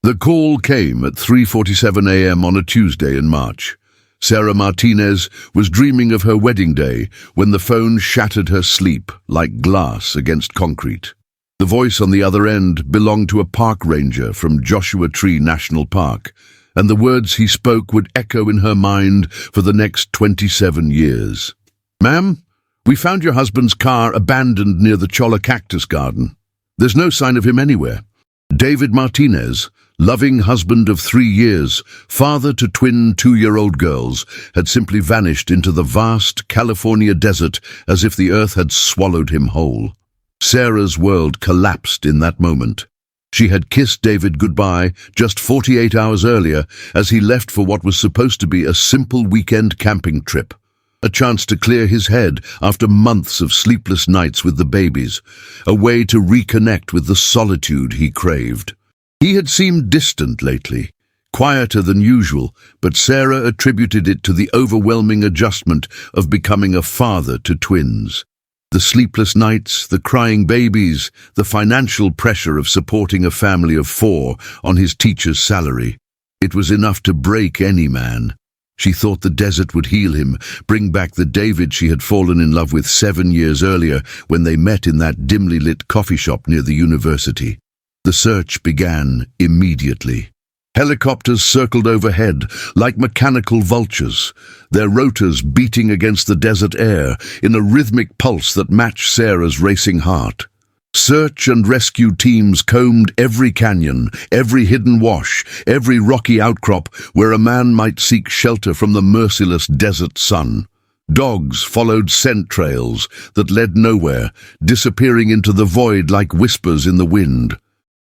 The call came at 3:47 a.m. on a Tuesday in March. Sarah Martinez was dreaming of her wedding day when the phone shattered her sleep like glass against concrete. The voice on the other end belonged to a park ranger from Joshua Tree National Park, and the words he spoke would echo in her mind for the next 27 years. "Ma'am, we found your husband's car abandoned near the Cholla Cactus Garden. There's no sign of him anywhere." David Martinez, loving husband of 3 years, father to twin 2-year-old girls, had simply vanished into the vast California desert as if the earth had swallowed him whole. Sarah's world collapsed in that moment. She had kissed David goodbye just 48 hours earlier as he left for what was supposed to be a simple weekend camping trip. A chance to clear his head after months of sleepless nights with the babies, a way to reconnect with the solitude he craved. He had seemed distant lately, quieter than usual, but Sarah attributed it to the overwhelming adjustment of becoming a father to twins. The sleepless nights, the crying babies, the financial pressure of supporting a family of 4 on his teacher's salary. It was enough to break any man. She thought the desert would heal him, bring back the David she had fallen in love with 7 years earlier when they met in that dimly lit coffee shop near the university. The search began immediately. Helicopters circled overhead like mechanical vultures, their rotors beating against the desert air in a rhythmic pulse that matched Sarah's racing heart. Search and rescue teams combed every canyon, every hidden wash, every rocky outcrop where a man might seek shelter from the merciless desert sun. Dogs followed scent trails that led nowhere, disappearing into the void like whispers in the wind.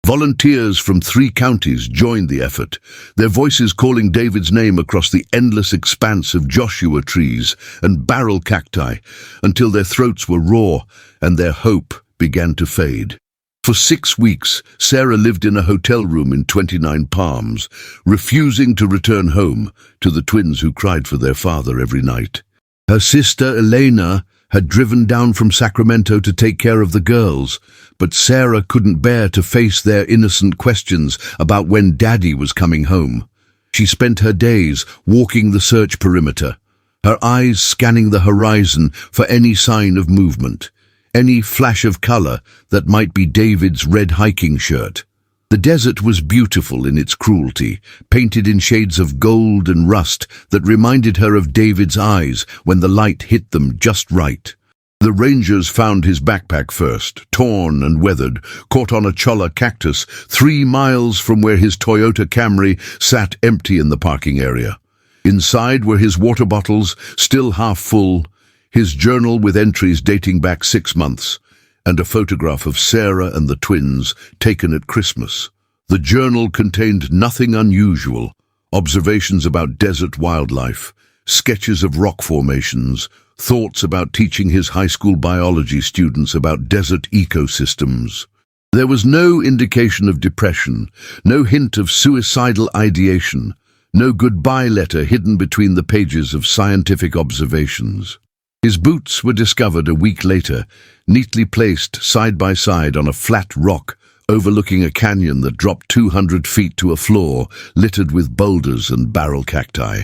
Volunteers from 3 counties joined the effort, their voices calling David's name across the endless expanse of Joshua trees and barrel cacti until their throats were raw and their hope began to fade. For 6 weeks, Sarah lived in a hotel room in 29 Palms, refusing to return home to the twins who cried for their father every night. Her sister Elena had driven down from Sacramento to take care of the girls, but Sarah couldn't bear to face their innocent questions about when Daddy was coming home. She spent her days walking the search perimeter, her eyes scanning the horizon for any sign of movement, any flash of color that might be David's red hiking shirt. The desert was beautiful in its cruelty, painted in shades of gold and rust that reminded her of David's eyes when the light hit them just right. The rangers found his backpack first, torn and weathered, caught on a cholla cactus 3 miles from where his Toyota Camry sat empty in the parking area. Inside were his water bottles, still half full, his journal with entries dating back 6 months, and a photograph of Sarah and the twins taken at Christmas. The journal contained nothing unusual: observations about desert wildlife, sketches of rock formations, thoughts about teaching his high school biology students about desert ecosystems. There was no indication of depression, no hint of suicidal ideation, no goodbye letter hidden between the pages of scientific observations. His boots were discovered a week later, neatly placed side by side on a flat rock overlooking a canyon that dropped 200 feet to a floor littered with boulders and barrel cacti.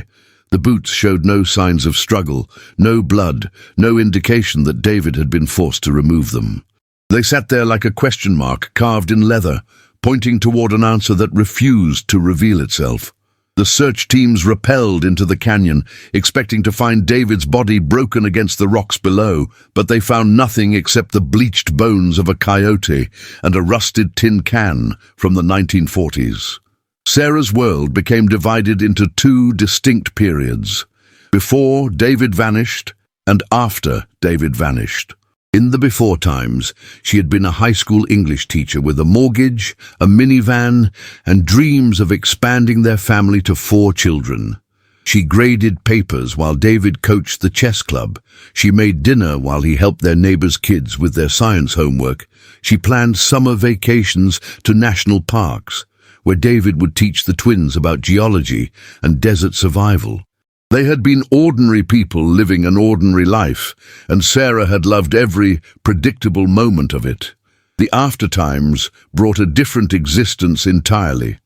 The boots showed no signs of struggle, no blood, no indication that David had been forced to remove them. They sat there like a question mark carved in leather, pointing toward an answer that refused to reveal itself. The search teams rappelled into the canyon, expecting to find David's body broken against the rocks below, but they found nothing except the bleached bones of a coyote and a rusted tin can from the 1940s. Sarah's world became divided into 2 distinct periods: before David vanished and after David vanished. In the before times, she had been a high school English teacher with a mortgage, a minivan, and dreams of expanding their family to 4 children. She graded papers while David coached the chess club. She made dinner while he helped their neighbors' kids with their science homework. She planned summer vacations to national parks, where David would teach the twins about geology and desert survival. They had been ordinary people living an ordinary life, and Sarah had loved every predictable moment of it. The aftertimes brought a different existence entirely.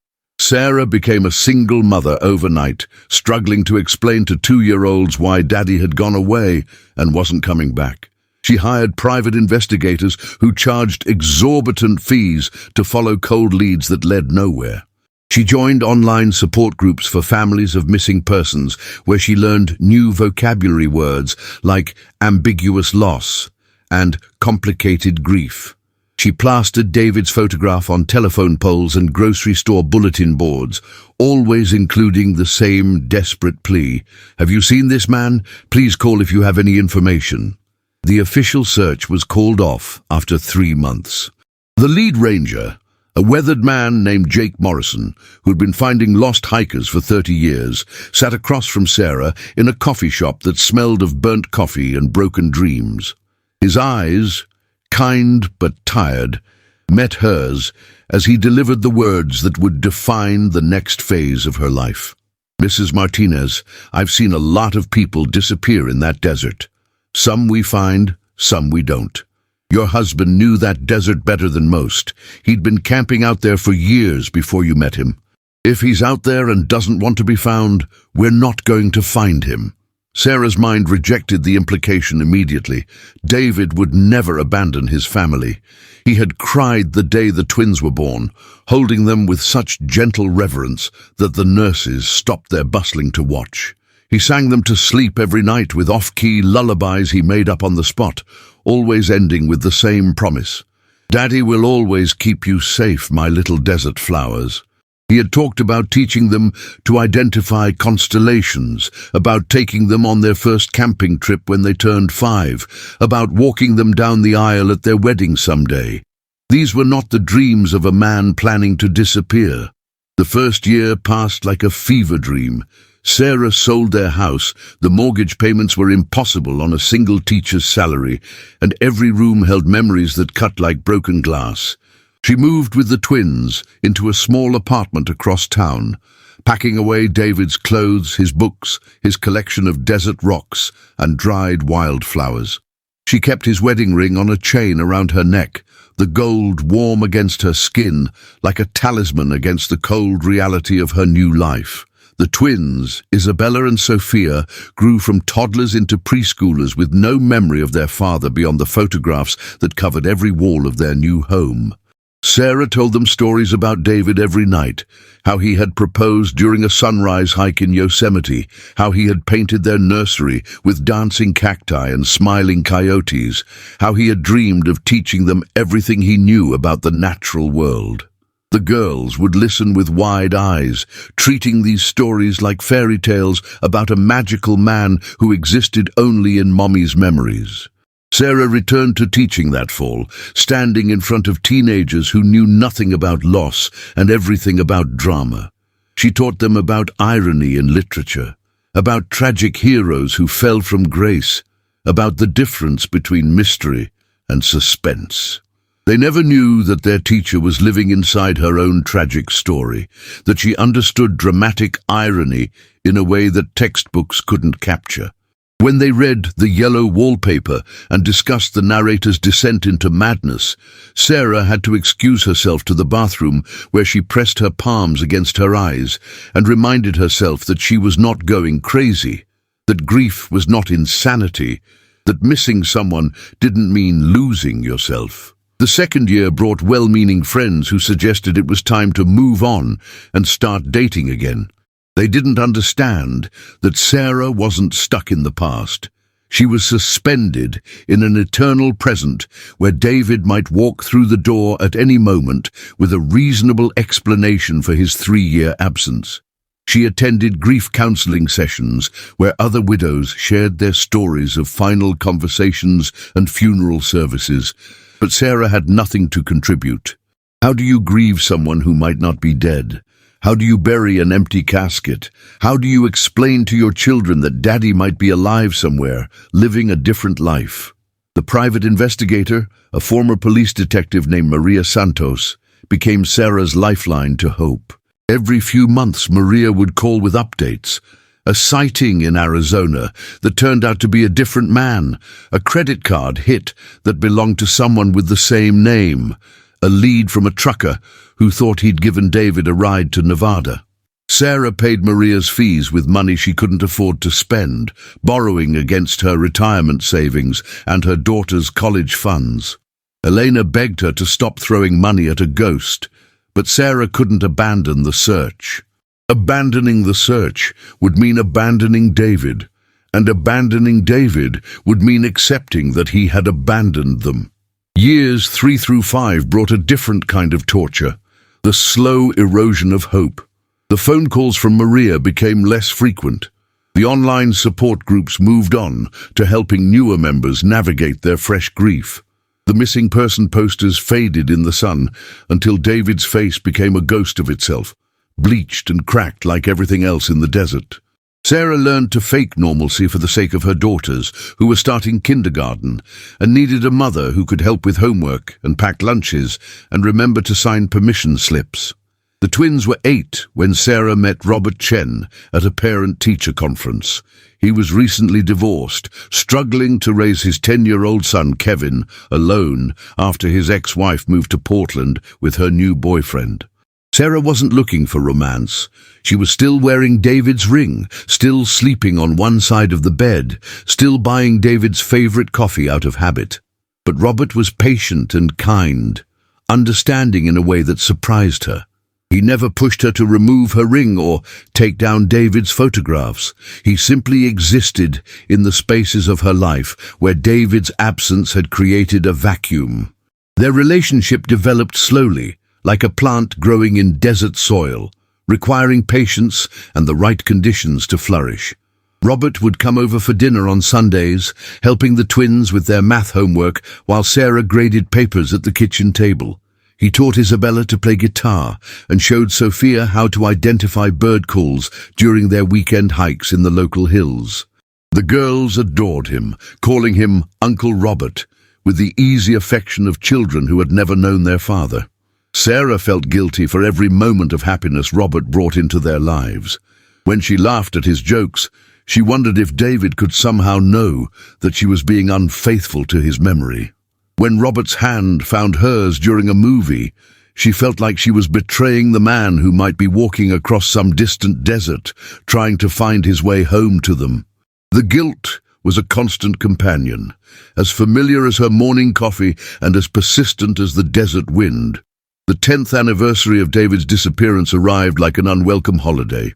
Sarah became a single mother overnight, struggling to explain to 2-year-olds why Daddy had gone away and wasn't coming back. She hired private investigators who charged exorbitant fees to follow cold leads that led nowhere. She joined online support groups for families of missing persons, where she learned new vocabulary words like ambiguous loss and complicated grief. She plastered David's photograph on telephone poles and grocery store bulletin boards, always including the same desperate plea: "Have you seen this man? Please call if you have any information." The official search was called off after 3 months. The lead ranger, a weathered man named Jake Morrison, who'd been finding lost hikers for 30 years, sat across from Sarah in a coffee shop that smelled of burnt coffee and broken dreams. His eyes, kind but tired, met hers as he delivered the words that would define the next phase of her life. "Mrs. Martinez, I've seen a lot of people disappear in that desert. Some we find, some we don't. Your husband knew that desert better than most. He'd been camping out there for years before you met him. If he's out there and doesn't want to be found, we're not going to find him." Sarah's mind rejected the implication immediately. David would never abandon his family. He had cried the day the twins were born, holding them with such gentle reverence that the nurses stopped their bustling to watch. He sang them to sleep every night with off-key lullabies he made up on the spot, always ending with the same promise: "Daddy will always keep you safe, my little desert flowers." He had talked about teaching them to identify constellations, about taking them on their first camping trip when they turned 5, about walking them down the aisle at their wedding someday. These were not the dreams of a man planning to disappear. The first year passed like a fever dream. Sarah sold their house, the mortgage payments were impossible on a single teacher's salary, and every room held memories that cut like broken glass. She moved with the twins into a small apartment across town, packing away David's clothes, his books, his collection of desert rocks and dried wildflowers. She kept his wedding ring on a chain around her neck, the gold warm against her skin, like a talisman against the cold reality of her new life. The twins, Isabella and Sophia, grew from toddlers into preschoolers with no memory of their father beyond the photographs that covered every wall of their new home. Sarah told them stories about David every night, how he had proposed during a sunrise hike in Yosemite, how he had painted their nursery with dancing cacti and smiling coyotes, how he had dreamed of teaching them everything he knew about the natural world. The girls would listen with wide eyes, treating these stories like fairy tales about a magical man who existed only in Mommy's memories. Sarah returned to teaching that fall, standing in front of teenagers who knew nothing about loss and everything about drama. She taught them about irony in literature, about tragic heroes who fell from grace, about the difference between mystery and suspense. They never knew that their teacher was living inside her own tragic story, that she understood dramatic irony in a way that textbooks couldn't capture. When they read The Yellow Wallpaper and discussed the narrator's descent into madness, Sarah had to excuse herself to the bathroom, where she pressed her palms against her eyes and reminded herself that she was not going crazy, that grief was not insanity, that missing someone didn't mean losing yourself. The second year brought well-meaning friends who suggested it was time to move on and start dating again. They didn't understand that Sarah wasn't stuck in the past. She was suspended in an eternal present where David might walk through the door at any moment with a reasonable explanation for his 3-year absence. She attended grief counseling sessions where other widows shared their stories of final conversations and funeral services, but Sarah had nothing to contribute. How do you grieve someone who might not be dead? How do you bury an empty casket? How do you explain to your children that Daddy might be alive somewhere, living a different life? The private investigator, a former police detective named Maria Santos, became Sarah's lifeline to hope. Every few months, Maria would call with updates. A sighting in Arizona that turned out to be a different man, a credit card hit that belonged to someone with the same name, a lead from a trucker who thought he'd given David a ride to Nevada. Sarah paid Maria's fees with money she couldn't afford to spend, borrowing against her retirement savings and her daughter's college funds. Elena begged her to stop throwing money at a ghost, but Sarah couldn't abandon the search. Abandoning the search would mean abandoning David, and abandoning David would mean accepting that he had abandoned them. Years 3 through 5 brought a different kind of torture, the slow erosion of hope. The phone calls from Maria became less frequent. The online support groups moved on to helping newer members navigate their fresh grief. The missing person posters faded in the sun until David's face became a ghost of itself, bleached and cracked like everything else in the desert. Sarah learned to fake normalcy for the sake of her daughters, who were starting kindergarten, and needed a mother who could help with homework and pack lunches and remember to sign permission slips. The twins were 8 when Sarah met Robert Chen at a parent-teacher conference. He was recently divorced, struggling to raise his 10-year-old son, Kevin, alone after his ex-wife moved to Portland with her new boyfriend. Sarah wasn't looking for romance. She was still wearing David's ring, still sleeping on one side of the bed, still buying David's favorite coffee out of habit. But Robert was patient and kind, understanding in a way that surprised her. He never pushed her to remove her ring or take down David's photographs. He simply existed in the spaces of her life where David's absence had created a vacuum. Their relationship developed slowly, like a plant growing in desert soil, requiring patience and the right conditions to flourish. Robert would come over for dinner on Sundays, helping the twins with their math homework while Sarah graded papers at the kitchen table. He taught Isabella to play guitar and showed Sophia how to identify bird calls during their weekend hikes in the local hills. The girls adored him, calling him Uncle Robert, with the easy affection of children who had never known their father. Sarah felt guilty for every moment of happiness Robert brought into their lives. When she laughed at his jokes, she wondered if David could somehow know that she was being unfaithful to his memory. When Robert's hand found hers during a movie, she felt like she was betraying the man who might be walking across some distant desert, trying to find his way home to them. The guilt was a constant companion, as familiar as her morning coffee and as persistent as the desert wind. The 10th anniversary of David's disappearance arrived like an unwelcome holiday.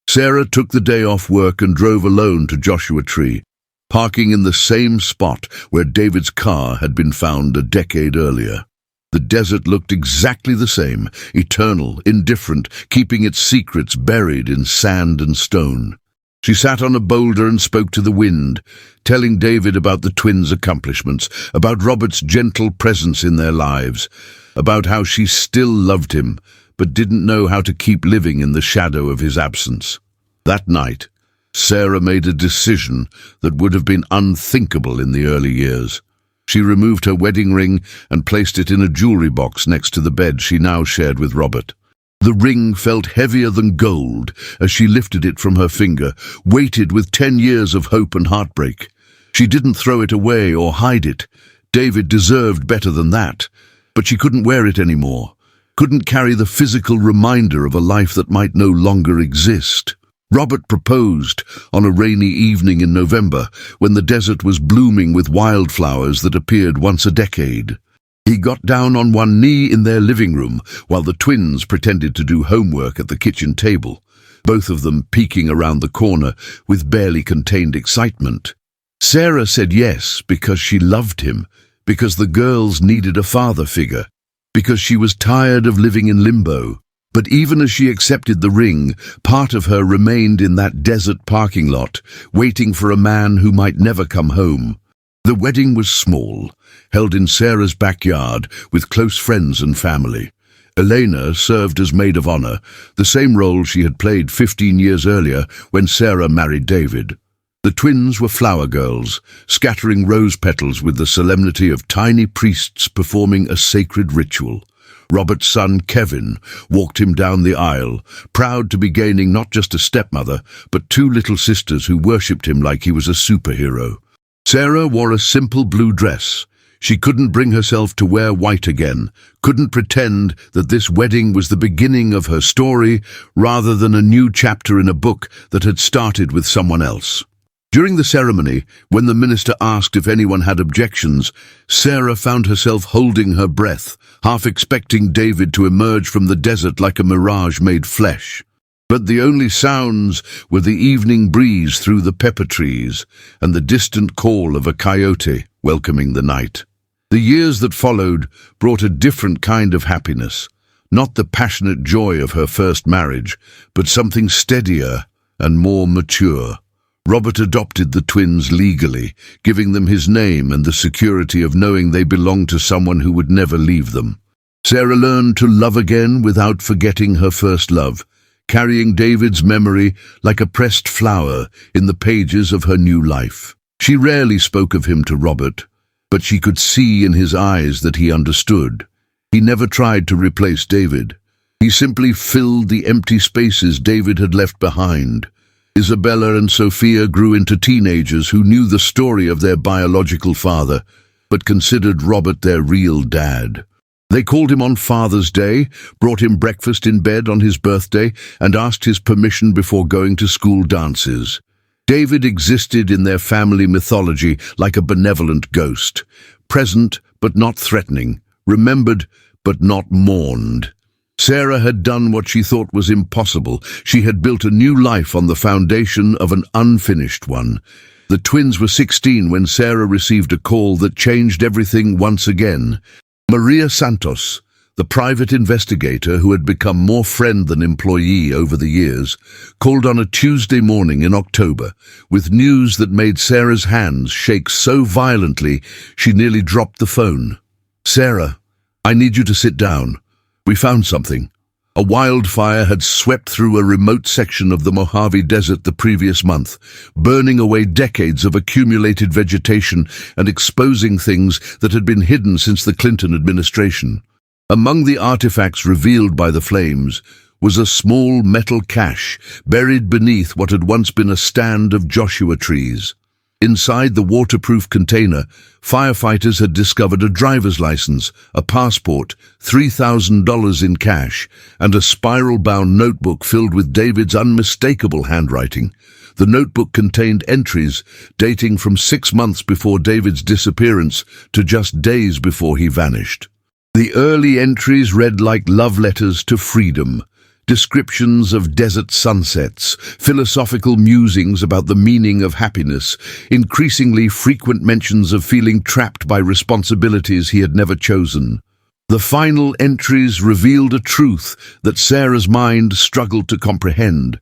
Sarah took the day off work and drove alone to Joshua Tree, parking in the same spot where David's car had been found a decade earlier. The desert looked exactly the same, eternal, indifferent, keeping its secrets buried in sand and stone. She sat on a boulder and spoke to the wind, telling David about the twins' accomplishments, about Robert's gentle presence in their lives, about how she still loved him, but didn't know how to keep living in the shadow of his absence. That night, Sarah made a decision that would have been unthinkable in the early years. She removed her wedding ring and placed it in a jewelry box next to the bed she now shared with Robert. The ring felt heavier than gold as she lifted it from her finger, weighted with 10 years of hope and heartbreak. She didn't throw it away or hide it. David deserved better than that. But she couldn't wear it anymore, couldn't carry the physical reminder of a life that might no longer exist. Robert proposed on a rainy evening in November when the desert was blooming with wildflowers that appeared once a decade. He got down on one knee in their living room while the twins pretended to do homework at the kitchen table, both of them peeking around the corner with barely contained excitement. Sarah said yes because she loved him, because the girls needed a father figure, because she was tired of living in limbo. But even as she accepted the ring, part of her remained in that desert parking lot, waiting for a man who might never come home. The wedding was small, held in Sarah's backyard with close friends and family. Elena served as maid of honor, the same role she had played 15 years earlier when Sarah married David. The twins were flower girls, scattering rose petals with the solemnity of tiny priests performing a sacred ritual. Robert's son, Kevin, walked him down the aisle, proud to be gaining not just a stepmother, but 2 little sisters who worshipped him like he was a superhero. Sarah wore a simple blue dress. She couldn't bring herself to wear white again, couldn't pretend that this wedding was the beginning of her story rather than a new chapter in a book that had started with someone else. During the ceremony, when the minister asked if anyone had objections, Sarah found herself holding her breath, half expecting David to emerge from the desert like a mirage made flesh. But the only sounds were the evening breeze through the pepper trees and the distant call of a coyote welcoming the night. The years that followed brought a different kind of happiness, not the passionate joy of her first marriage, but something steadier and more mature. Robert adopted the twins legally, giving them his name and the security of knowing they belonged to someone who would never leave them. Sarah learned to love again without forgetting her first love, carrying David's memory like a pressed flower in the pages of her new life. She rarely spoke of him to Robert, but she could see in his eyes that he understood. He never tried to replace David. He simply filled the empty spaces David had left behind. Isabella and Sophia grew into teenagers who knew the story of their biological father, but considered Robert their real dad. They called him on Father's Day, brought him breakfast in bed on his birthday, and asked his permission before going to school dances. David existed in their family mythology like a benevolent ghost, present but not threatening, remembered but not mourned. Sarah had done what she thought was impossible. She had built a new life on the foundation of an unfinished one. The twins were 16 when Sarah received a call that changed everything once again. Maria Santos, the private investigator who had become more friend than employee over the years, called on a Tuesday morning in October with news that made Sarah's hands shake so violently she nearly dropped the phone. "Sarah, I need you to sit down. We found something." A wildfire had swept through a remote section of the Mojave Desert the previous month, burning away decades of accumulated vegetation and exposing things that had been hidden since the Clinton administration. Among the artifacts revealed by the flames was a small metal cache buried beneath what had once been a stand of Joshua trees. Inside the waterproof container, firefighters had discovered a driver's license, a passport, $3,000 in cash, and a spiral-bound notebook filled with David's unmistakable handwriting. The notebook contained entries dating from 6 months before David's disappearance to just days before he vanished. The early entries read like love letters to freedom, descriptions of desert sunsets, philosophical musings about the meaning of happiness, increasingly frequent mentions of feeling trapped by responsibilities he had never chosen. The final entries revealed a truth that Sarah's mind struggled to comprehend.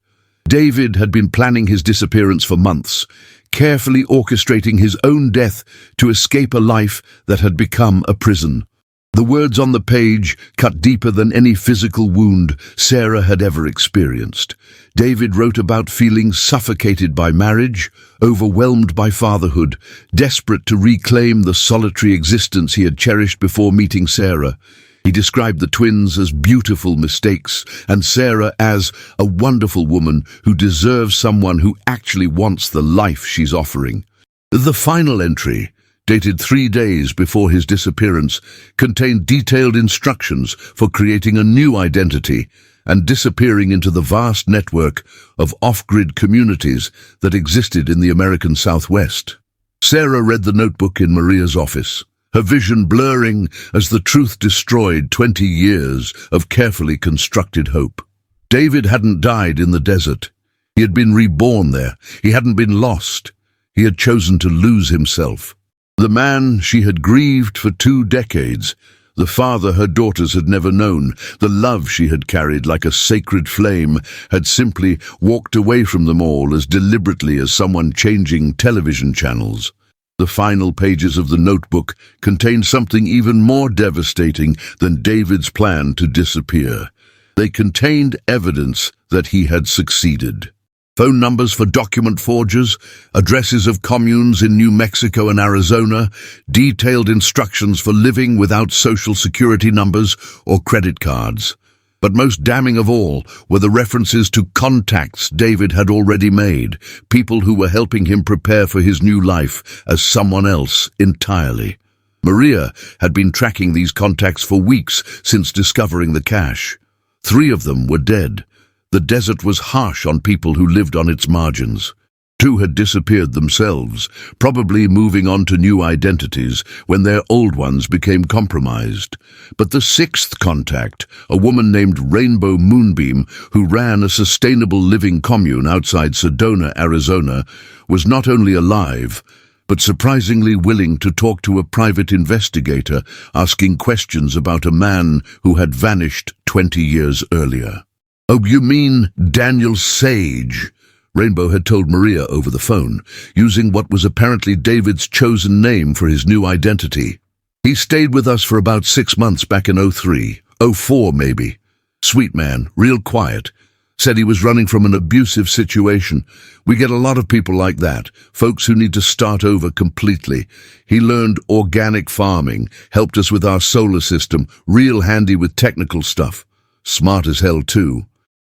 David had been planning his disappearance for months, carefully orchestrating his own death to escape a life that had become a prison. The words on the page cut deeper than any physical wound Sarah had ever experienced. David wrote about feeling suffocated by marriage, overwhelmed by fatherhood, desperate to reclaim the solitary existence he had cherished before meeting Sarah. He described the twins as beautiful mistakes and Sarah as a wonderful woman who deserves someone who actually wants the life she's offering. The final entry, dated 3 days before his disappearance, contained detailed instructions for creating a new identity and disappearing into the vast network of off-grid communities that existed in the American Southwest. Sarah read the notebook in Maria's office, her vision blurring as the truth destroyed 20 years of carefully constructed hope. David hadn't died in the desert. He had been reborn there. He hadn't been lost. He had chosen to lose himself. The man she had grieved for 2 decades, the father her daughters had never known, the love she had carried like a sacred flame, had simply walked away from them all as deliberately as someone changing television channels. The final pages of the notebook contained something even more devastating than David's plan to disappear. They contained evidence that he had succeeded. Phone numbers for document forgers, addresses of communes in New Mexico and Arizona, detailed instructions for living without social security numbers or credit cards. But most damning of all were the references to contacts David had already made, people who were helping him prepare for his new life as someone else entirely. Maria had been tracking these contacts for weeks since discovering the cache. 3 of them were dead. The desert was harsh on people who lived on its margins. 2 had disappeared themselves, probably moving on to new identities when their old ones became compromised. But the 6th contact, a woman named Rainbow Moonbeam, who ran a sustainable living commune outside Sedona, Arizona, was not only alive, but surprisingly willing to talk to a private investigator asking questions about a man who had vanished 20 years earlier. "Oh, you mean Daniel Sage?" Rainbow had told Maria over the phone, using what was apparently David's chosen name for his new identity. "He stayed with us for about 6 months back in 03, 04 maybe. Sweet man, real quiet. Said he was running from an abusive situation. We get a lot of people like that, folks who need to start over completely. He learned organic farming, helped us with our solar system, real handy with technical stuff. Smart as hell too."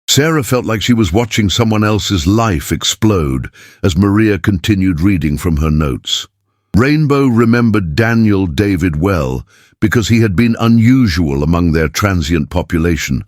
Sarah felt like she was watching someone else's life explode as Maria continued reading from her notes. Rainbow remembered Daniel David well because he had been unusual among their transient population.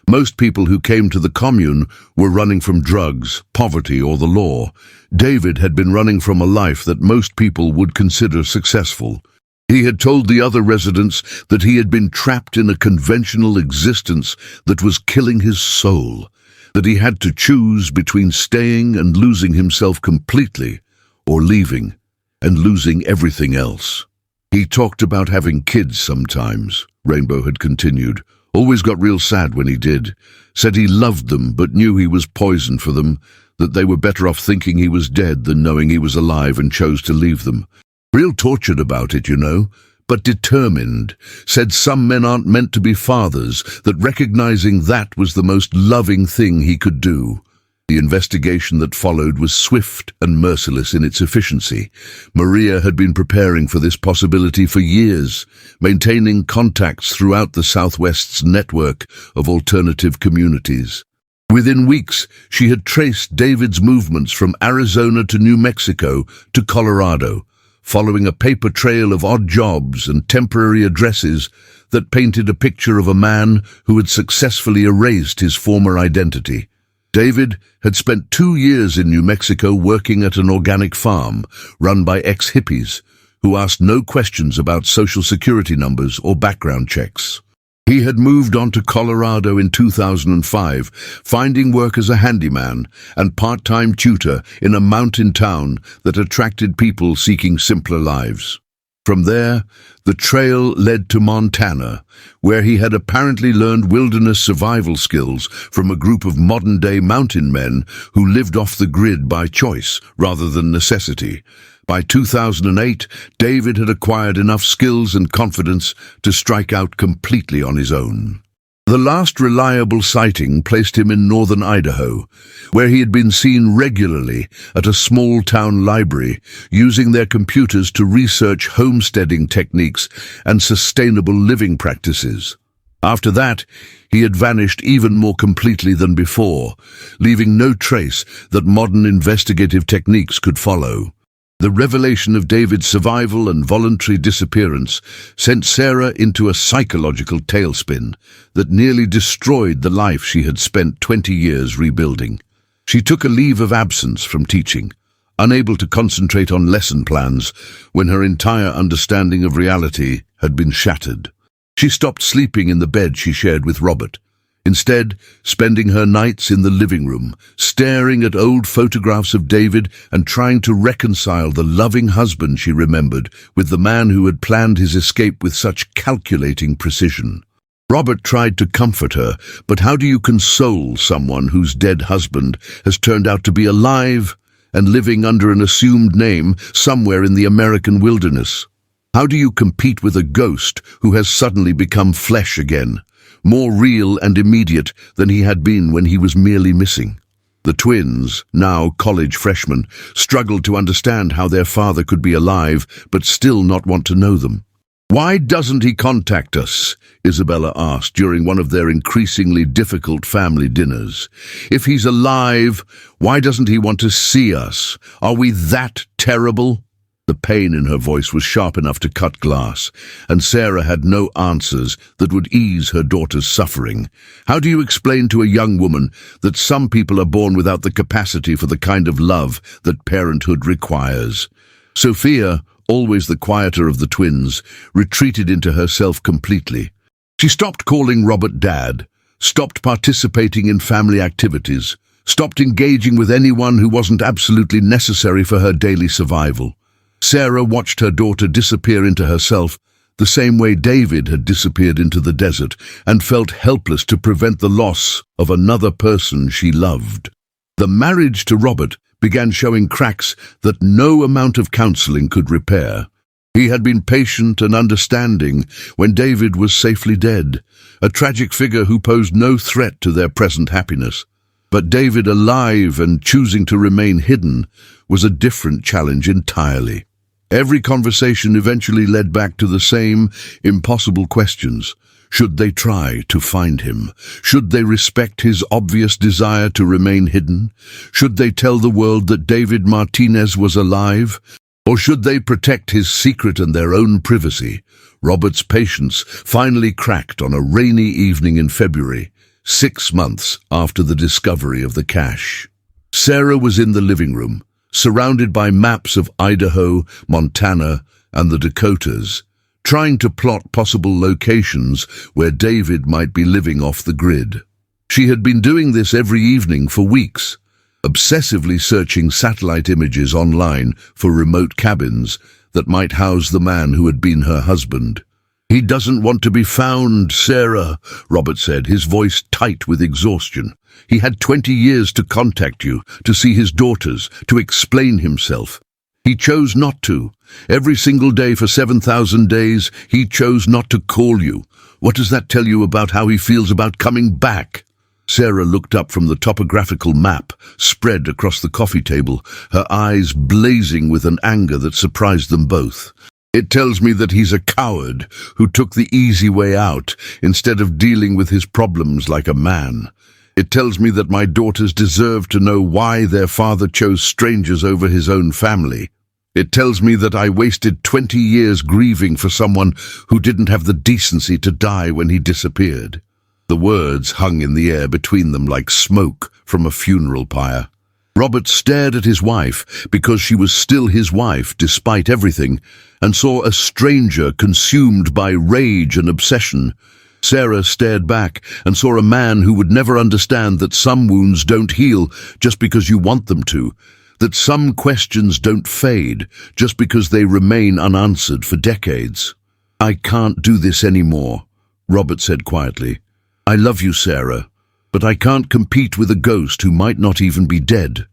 Most people who came to the commune were running from drugs, poverty, or the law. David had been running from a life that most people would consider successful. He had told the other residents that he had been trapped in a conventional existence that was killing his soul, that he had to choose between staying and losing himself completely, or leaving and losing everything else. He talked about having kids sometimes, Rainbow had continued. Always got real sad when he did. Said he loved them but knew he was poison for them, that they were better off thinking he was dead than knowing he was alive and chose to leave them. Real tortured about it, you know, but determined. Said some men aren't meant to be fathers, that recognizing that was the most loving thing he could do. The investigation that followed was swift and merciless in its efficiency. Maria had been preparing for this possibility for years, maintaining contacts throughout the Southwest's network of alternative communities. Within weeks, she had traced David's movements from Arizona to New Mexico to Colorado, following a paper trail of odd jobs and temporary addresses that painted a picture of a man who had successfully erased his former identity. David had spent 2 years in New Mexico working at an organic farm run by ex-hippies who asked no questions about social security numbers or background checks. He had moved on to Colorado in 2005, finding work as a handyman and part-time tutor in a mountain town that attracted people seeking simpler lives. From there, the trail led to Montana, where he had apparently learned wilderness survival skills from a group of modern-day mountain men who lived off the grid by choice rather than necessity. By 2008, David had acquired enough skills and confidence to strike out completely on his own. The last reliable sighting placed him in northern Idaho, where he had been seen regularly at a small-town library, using their computers to research homesteading techniques and sustainable living practices. After that, he had vanished even more completely than before, leaving no trace that modern investigative techniques could follow. The revelation of David's survival and voluntary disappearance sent Sarah into a psychological tailspin that nearly destroyed the life she had spent 20 years rebuilding. She took a leave of absence from teaching, unable to concentrate on lesson plans when her entire understanding of reality had been shattered. She stopped sleeping in the bed she shared with Robert, instead spending her nights in the living room, staring at old photographs of David and trying to reconcile the loving husband she remembered with the man who had planned his escape with such calculating precision. Robert tried to comfort her, but how do you console someone whose dead husband has turned out to be alive and living under an assumed name somewhere in the American wilderness? How do you compete with a ghost who has suddenly become flesh again, more real and immediate than he had been when he was merely missing? The twins, now college freshmen, struggled to understand how their father could be alive but still not want to know them. "Why doesn't he contact us?" Isabella asked during one of their increasingly difficult family dinners. "If he's alive, why doesn't he want to see us? Are we that terrible?" The pain in her voice was sharp enough to cut glass, and Sarah had no answers that would ease her daughter's suffering. How do you explain to a young woman that some people are born without the capacity for the kind of love that parenthood requires? Sophia, always the quieter of the twins, retreated into herself completely. She stopped calling Robert Dad, stopped participating in family activities, stopped engaging with anyone who wasn't absolutely necessary for her daily survival. Sarah watched her daughter disappear into herself the same way David had disappeared into the desert, and felt helpless to prevent the loss of another person she loved. The marriage to Robert began showing cracks that no amount of counseling could repair. He had been patient and understanding when David was safely dead, a tragic figure who posed no threat to their present happiness. But David alive and choosing to remain hidden was a different challenge entirely. Every conversation eventually led back to the same impossible questions. Should they try to find him? Should they respect his obvious desire to remain hidden? Should they tell the world that David Martinez was alive? Or should they protect his secret and their own privacy? Robert's patience finally cracked on a rainy evening in February, 6 months after the discovery of the cache. Sarah was in the living room, surrounded by maps of Idaho, Montana, and the Dakotas, trying to plot possible locations where David might be living off the grid. She had been doing this every evening for weeks, obsessively searching satellite images online for remote cabins that might house the man who had been her husband. "He doesn't want to be found, Sarah," Robert said, his voice tight with exhaustion. "He had 20 years to contact you, to see his daughters, to explain himself. He chose not to. Every single day for 7,000 days, he chose not to call you. What does that tell you about how he feels about coming back?" Sarah looked up from the topographical map spread across the coffee table, her eyes blazing with an anger that surprised them both. "It tells me that he's a coward who took the easy way out instead of dealing with his problems like a man. It tells me that my daughters deserve to know why their father chose strangers over his own family. It tells me that I wasted 20 years grieving for someone who didn't have the decency to die when he disappeared." The words hung in the air between them like smoke from a funeral pyre. Robert stared at his wife, because she was still his wife despite everything, and saw a stranger consumed by rage and obsession. Sarah stared back and saw a man who would never understand that some wounds don't heal just because you want them to, that some questions don't fade just because they remain unanswered for decades. "I can't do this anymore," Robert said quietly. "I love you, Sarah, but I can't compete with a ghost who might not even be dead.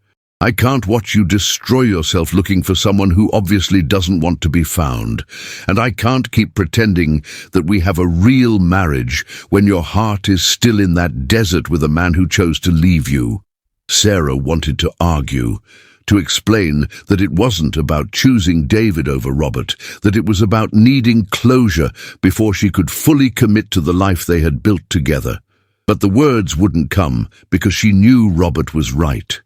I can't watch you destroy yourself looking for someone who obviously doesn't want to be found. And I can't keep pretending that we have a real marriage when your heart is still in that desert with a man who chose to leave you." Sarah wanted to argue, to explain that it wasn't about choosing David over Robert, that it was about needing closure before she could fully commit to the life they had built together. But the words wouldn't come because she knew Robert was right.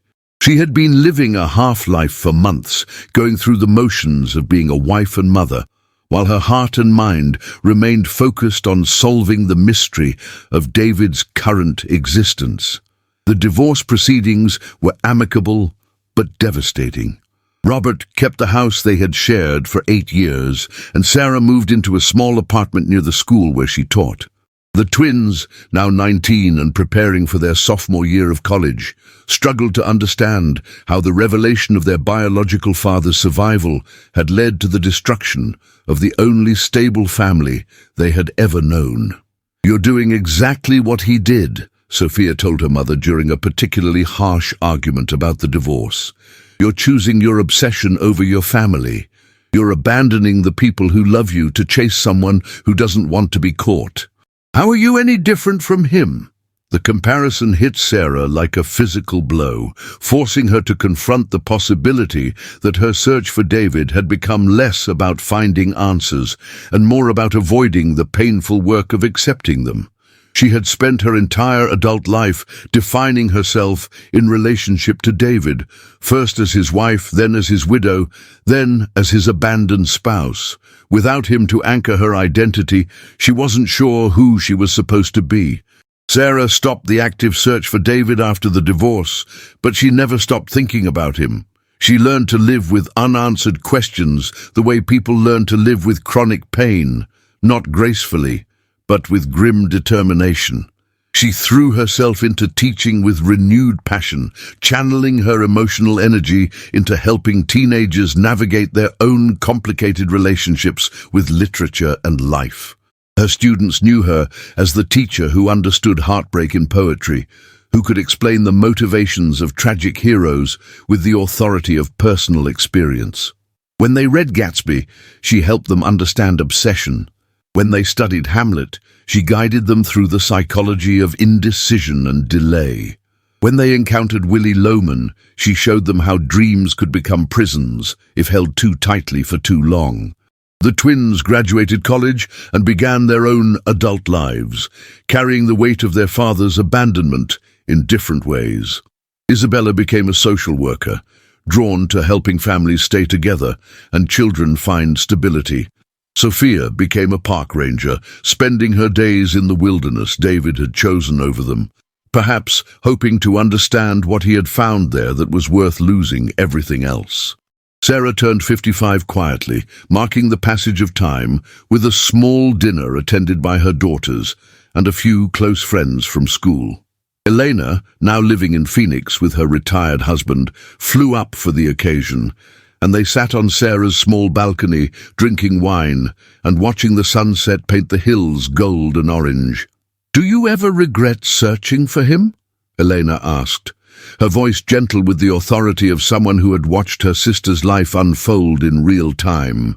She had been living a half-life for months, going through the motions of being a wife and mother, while her heart and mind remained focused on solving the mystery of David's current existence. The divorce proceedings were amicable but devastating. Robert kept the house they had shared for 8 years, and Sarah moved into a small apartment near the school where she taught. The twins, now 19 and preparing for their sophomore year of college, struggled to understand how the revelation of their biological father's survival had led to the destruction of the only stable family they had ever known. "You're doing exactly what he did," Sophia told her mother during a particularly harsh argument about the divorce. "You're choosing your obsession over your family. You're abandoning the people who love you to chase someone who doesn't want to be caught. How are you any different from him?" The comparison hit Sarah like a physical blow, forcing her to confront the possibility that her search for David had become less about finding answers and more about avoiding the painful work of accepting them. She had spent her entire adult life defining herself in relationship to David, first as his wife, then as his widow, then as his abandoned spouse. Without him to anchor her identity, she wasn't sure who she was supposed to be. Sarah stopped the active search for David after the divorce, but she never stopped thinking about him. She learned to live with unanswered questions the way people learn to live with chronic pain, not gracefully, but with grim determination. She threw herself into teaching with renewed passion, channeling her emotional energy into helping teenagers navigate their own complicated relationships with literature and life. Her students knew her as the teacher who understood heartbreak in poetry, who could explain the motivations of tragic heroes with the authority of personal experience. When they read Gatsby, she helped them understand obsession. When they studied Hamlet, she guided them through the psychology of indecision and delay. When they encountered Willy Loman, she showed them how dreams could become prisons if held too tightly for too long. The twins graduated college and began their own adult lives, carrying the weight of their father's abandonment in different ways. Isabella became a social worker, drawn to helping families stay together and children find stability. Sophia became a park ranger, spending her days in the wilderness David had chosen over them, perhaps hoping to understand what he had found there that was worth losing everything else. Sarah turned 55 quietly, marking the passage of time with a small dinner attended by her daughters and a few close friends from school. Elena, now living in Phoenix with her retired husband, flew up for the occasion, and they sat on Sarah's small balcony, drinking wine and watching the sunset paint the hills gold and orange. "Do you ever regret searching for him?" Elena asked, her voice gentle with the authority of someone who had watched her sister's life unfold in real time.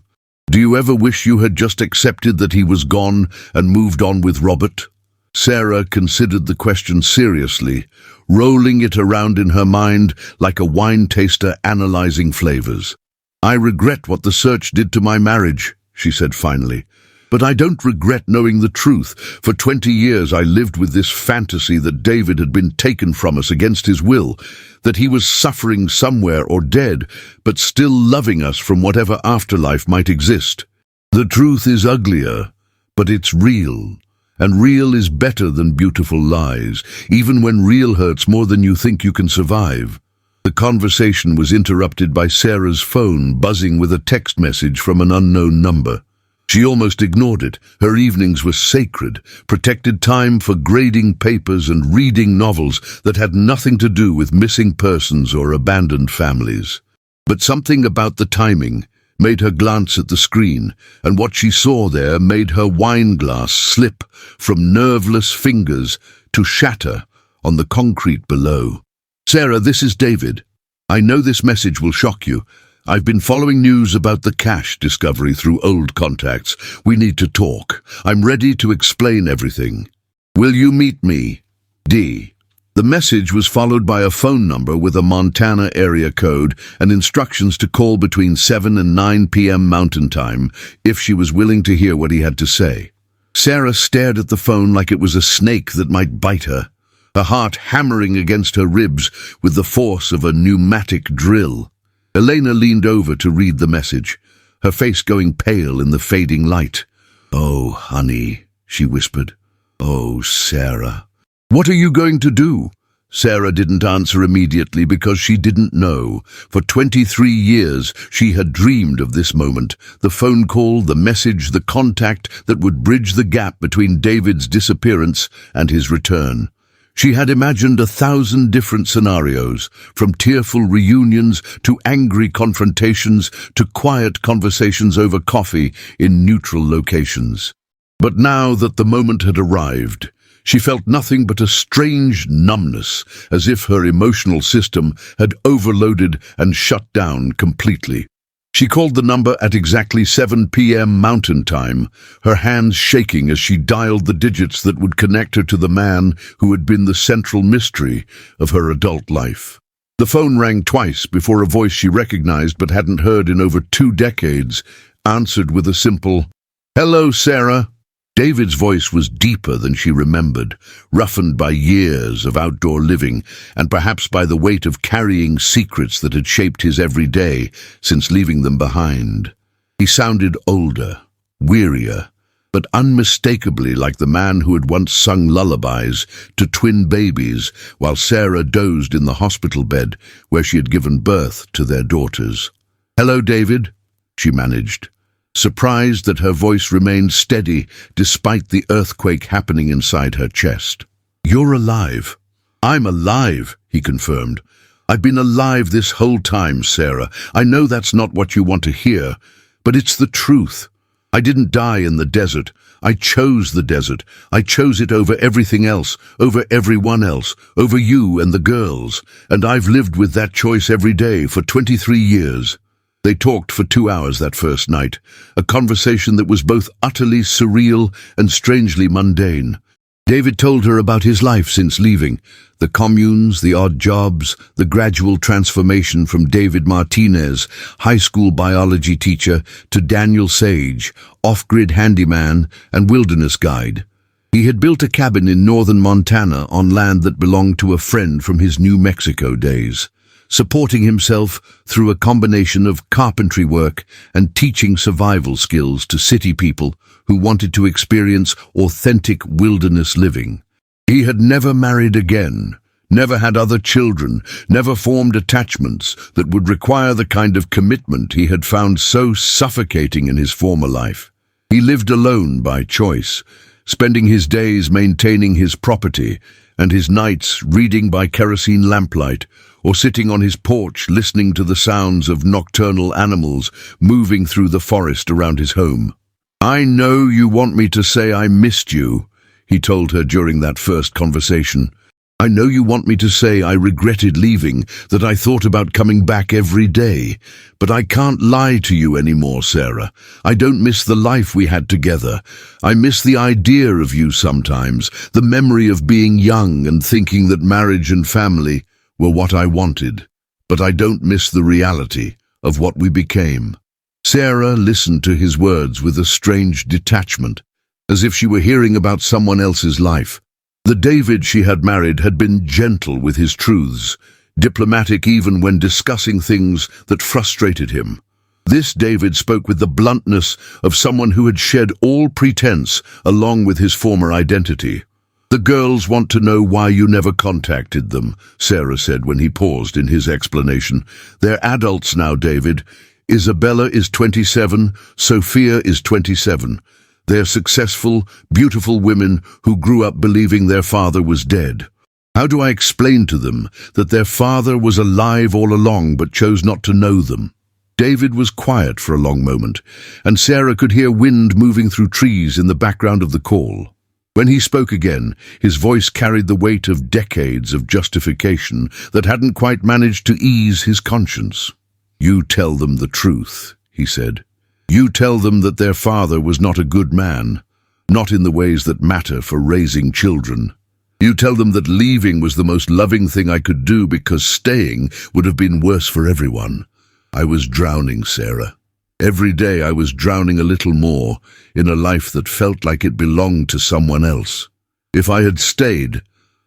"Do you ever wish you had just accepted that he was gone and moved on with Robert?" Sarah considered the question seriously, rolling it around in her mind like a wine taster analyzing flavors. "I regret what the search did to my marriage," she said finally. "But I don't regret knowing the truth. For 20 years I lived with this fantasy that David had been taken from us against his will, that he was suffering somewhere or dead, but still loving us from whatever afterlife might exist. The truth is uglier, but it's real. And real is better than beautiful lies, even when real hurts more than you think you can survive." The conversation was interrupted by Sarah's phone buzzing with a text message from an unknown number. She almost ignored it. Her evenings were sacred, protected time for grading papers and reading novels that had nothing to do with missing persons or abandoned families. But something about the timing made her glance at the screen, and what she saw there made her wine glass slip from nerveless fingers to shatter on the concrete below. "Sarah, this is David. I know this message will shock you. I've been following news about the cache discovery through old contacts. We need to talk. I'm ready to explain everything. Will you meet me? D." The message was followed by a phone number with a Montana area code and instructions to call between 7 and 9 p.m. Mountain Time if she was willing to hear what he had to say. Sarah stared at the phone like it was a snake that might bite her, her heart hammering against her ribs with the force of a pneumatic drill. Elena leaned over to read the message, her face going pale in the fading light. "Oh, honey," she whispered. "Oh, Sarah. What are you going to do?" Sarah didn't answer immediately because she didn't know. For 23 years she had dreamed of this moment, the phone call, the message, the contact that would bridge the gap between David's disappearance and his return. She had imagined 1,000 different scenarios, from tearful reunions to angry confrontations to quiet conversations over coffee in neutral locations. But now that the moment had arrived, she felt nothing but a strange numbness, as if her emotional system had overloaded and shut down completely. She called the number at exactly 7 p.m. Mountain Time, her hands shaking as she dialed the digits that would connect her to the man who had been the central mystery of her adult life. The phone rang twice before a voice she recognized but hadn't heard in over 2 decades answered with a simple, "Hello, Sarah." David's voice was deeper than she remembered, roughened by years of outdoor living and perhaps by the weight of carrying secrets that had shaped his every day since leaving them behind. He sounded older, wearier, but unmistakably like the man who had once sung lullabies to twin babies while Sarah dozed in the hospital bed where she had given birth to their daughters. "Hello, David," she managed, surprised that her voice remained steady despite the earthquake happening inside her chest. "You're alive." "I'm alive," he confirmed. "I've been alive this whole time, Sarah. I know that's not what you want to hear, but it's the truth. I didn't die in the desert. I chose the desert. I chose it over everything else, over everyone else, over you and the girls, and I've lived with that choice every day for 23 years. They talked for 2 hours that first night, a conversation that was both utterly surreal and strangely mundane. David told her about his life since leaving, the communes, the odd jobs, the gradual transformation from David Martinez, high school biology teacher, to Daniel Sage, off-grid handyman and wilderness guide. He had built a cabin in northern Montana on land that belonged to a friend from his New Mexico days, supporting himself through a combination of carpentry work and teaching survival skills to city people who wanted to experience authentic wilderness living. He had never married again, never had other children, never formed attachments that would require the kind of commitment he had found so suffocating in his former life. He lived alone by choice, spending his days maintaining his property and his nights reading by kerosene lamplight, or sitting on his porch listening to the sounds of nocturnal animals moving through the forest around his home. "I know you want me to say I missed you," he told her during that first conversation. "I know you want me to say I regretted leaving, that I thought about coming back every day. But I can't lie to you anymore, Sarah. I don't miss the life we had together. I miss the idea of you sometimes, the memory of being young and thinking that marriage and family were what I wanted. But I don't miss the reality of what we became." Sarah listened to his words with a strange detachment, as if she were hearing about someone else's life. The David she had married had been gentle with his truths, diplomatic even when discussing things that frustrated him. This David spoke with the bluntness of someone who had shed all pretense along with his former identity. "The girls want to know why you never contacted them," Sarah said when he paused in his explanation. "They're adults now, David. Isabella is 27, Sophia is 27. They're successful, beautiful women who grew up believing their father was dead. How do I explain to them that their father was alive all along but chose not to know them?" David was quiet for a long moment, and Sarah could hear wind moving through trees in the background of the call. When he spoke again, his voice carried the weight of decades of justification that hadn't quite managed to ease his conscience. "You tell them the truth," he said. "You tell them that their father was not a good man, not in the ways that matter for raising children. You tell them that leaving was the most loving thing I could do because staying would have been worse for everyone. I was drowning, Sarah. Every day I was drowning a little more in a life that felt like it belonged to someone else. If I had stayed,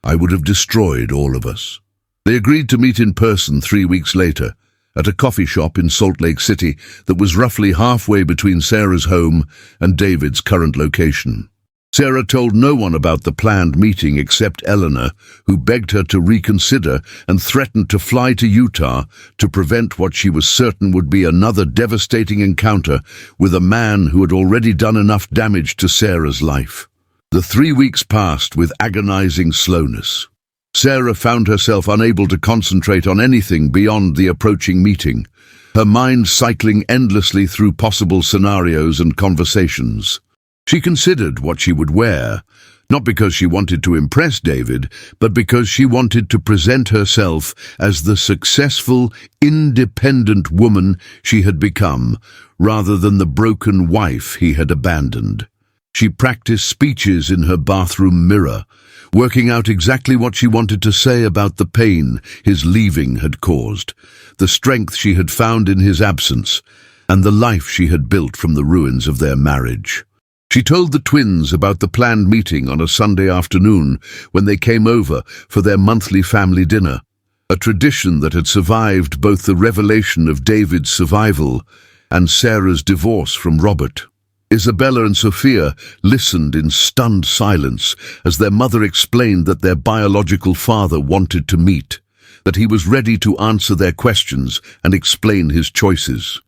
I would have destroyed all of us." They agreed to meet in person 3 weeks later, at a coffee shop in Salt Lake City that was roughly halfway between Sarah's home and David's current location. Sarah told no one about the planned meeting except Eleanor, who begged her to reconsider and threatened to fly to Utah to prevent what she was certain would be another devastating encounter with a man who had already done enough damage to Sarah's life. The 3 weeks passed with agonizing slowness. Sarah found herself unable to concentrate on anything beyond the approaching meeting, her mind cycling endlessly through possible scenarios and conversations. She considered what she would wear, not because she wanted to impress David, but because she wanted to present herself as the successful, independent woman she had become, rather than the broken wife he had abandoned. She practiced speeches in her bathroom mirror, working out exactly what she wanted to say about the pain his leaving had caused, the strength she had found in his absence, and the life she had built from the ruins of their marriage. She told the twins about the planned meeting on a Sunday afternoon when they came over for their monthly family dinner, a tradition that had survived both the revelation of David's survival and Sarah's divorce from Robert. Isabella and Sophia listened in stunned silence as their mother explained that their biological father wanted to meet, that he was ready to answer their questions and explain his choices.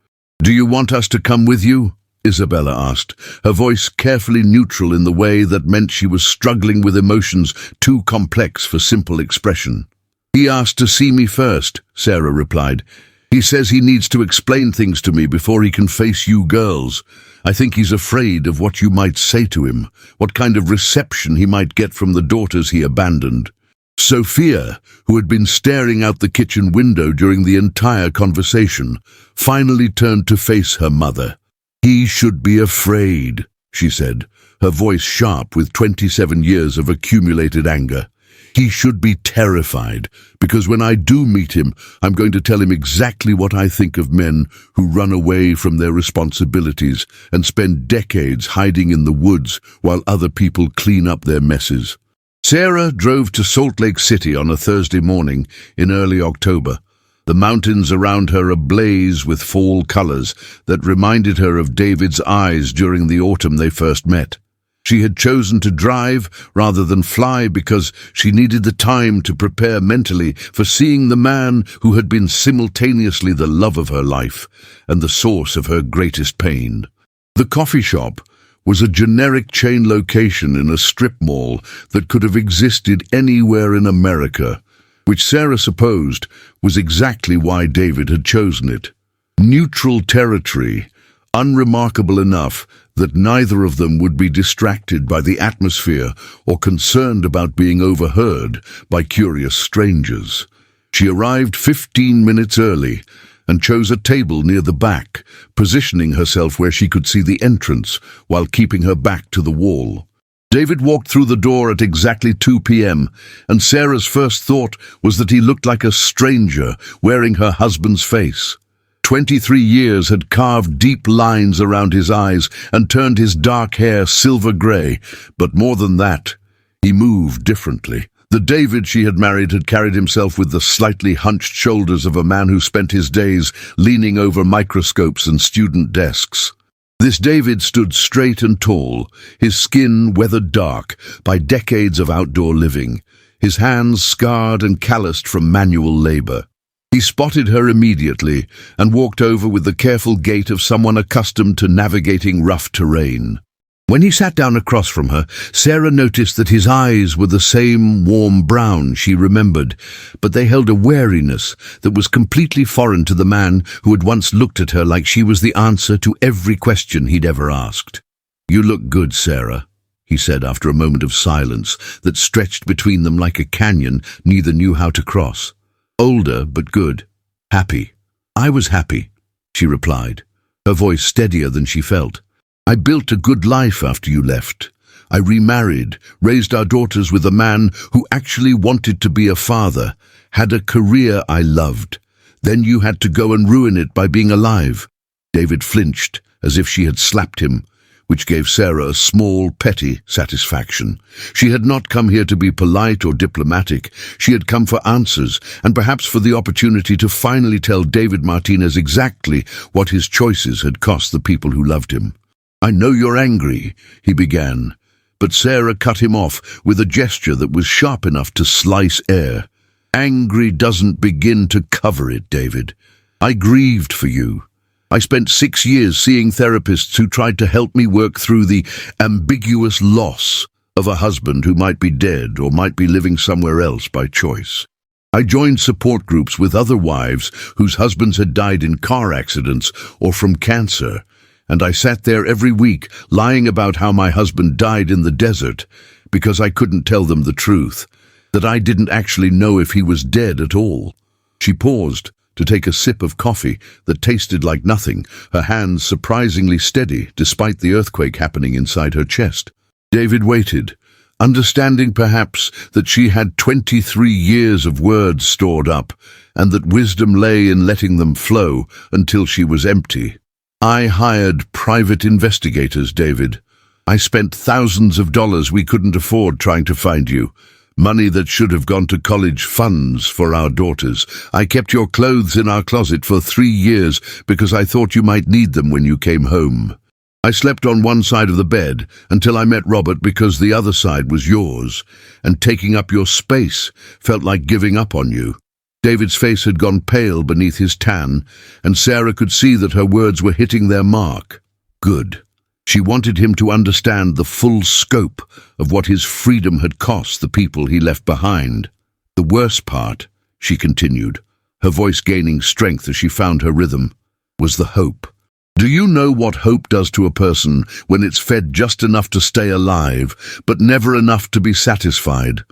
"Do you want us to come with you?" Isabella asked, her voice carefully neutral in the way that meant she was struggling with emotions too complex for simple expression. "He asked to see me first," Sarah replied. "He says he needs to explain things to me before he can face you girls. I think he's afraid of what you might say to him, what kind of reception he might get from the daughters he abandoned." Sophia, who had been staring out the kitchen window during the entire conversation, finally turned to face her mother. "He should be afraid," she said, her voice sharp with 27 years of accumulated anger. "He should be terrified, because when I do meet him, I'm going to tell him exactly what I think of men who run away from their responsibilities and spend decades hiding in the woods while other people clean up their messes." Sarah drove to Salt Lake City on a Thursday morning in early October, the mountains around her ablaze with fall colors that reminded her of David's eyes during the autumn they first met. She had chosen to drive rather than fly because she needed the time to prepare mentally for seeing the man who had been simultaneously the love of her life and the source of her greatest pain. The coffee shop was a generic chain location in a strip mall that could have existed anywhere in America, which Sarah supposed was exactly why David had chosen it. Neutral territory, unremarkable enough that neither of them would be distracted by the atmosphere or concerned about being overheard by curious strangers. She arrived 15 minutes early and chose a table near the back, positioning herself where she could see the entrance while keeping her back to the wall. David walked through the door at exactly 2 p.m., and Sarah's first thought was that he looked like a stranger wearing her husband's face. 23 years had carved deep lines around his eyes and turned his dark hair silver gray, but more than that, he moved differently. The David she had married had carried himself with the slightly hunched shoulders of a man who spent his days leaning over microscopes and student desks. This David stood straight and tall, his skin weathered dark by decades of outdoor living, his hands scarred and calloused from manual labor. He spotted her immediately and walked over with the careful gait of someone accustomed to navigating rough terrain. When he sat down across from her, Sarah noticed that his eyes were the same warm brown she remembered, but they held a wariness that was completely foreign to the man who had once looked at her like she was the answer to every question he'd ever asked. "You look good, Sarah," he said after a moment of silence that stretched between them like a canyon neither knew how to cross. "Older, but good. Happy." "I was happy," she replied, her voice steadier than she felt. "I built a good life after you left. I remarried, raised our daughters with a man who actually wanted to be a father, had a career I loved. Then you had to go and ruin it by being alive." David flinched, as if she had slapped him, which gave Sarah a small, petty satisfaction. She had not come here to be polite or diplomatic. She had come for answers, and perhaps for the opportunity to finally tell David Martinez exactly what his choices had cost the people who loved him. "I know you're angry," he began, but Sarah cut him off with a gesture that was sharp enough to slice air. "Angry doesn't begin to cover it, David. I grieved for you. I spent 6 years seeing therapists who tried to help me work through the ambiguous loss of a husband who might be dead or might be living somewhere else by choice. I joined support groups with other wives whose husbands had died in car accidents or from cancer, and I sat there every week lying about how my husband died in the desert because I couldn't tell them the truth, that I didn't actually know if he was dead at all." She paused to take a sip of coffee that tasted like nothing, her hands surprisingly steady despite the earthquake happening inside her chest. David waited, understanding perhaps that she had 23 years of words stored up and that wisdom lay in letting them flow until she was empty. "I hired private investigators, David. I spent thousands of dollars we couldn't afford trying to find you. Money that should have gone to college funds for our daughters. I kept your clothes in our closet for 3 years because I thought you might need them when you came home. I slept on one side of the bed until I met Robert because the other side was yours, and taking up your space felt like giving up on you. David's face had gone pale beneath his tan, and Sarah could see that her words were hitting their mark. Good. She wanted him to understand the full scope of what his freedom had cost the people he left behind. The worst part, she continued, her voice gaining strength as she found her rhythm, was the hope. Do you know what hope does to a person when it's fed just enough to stay alive, but never enough to be satisfied?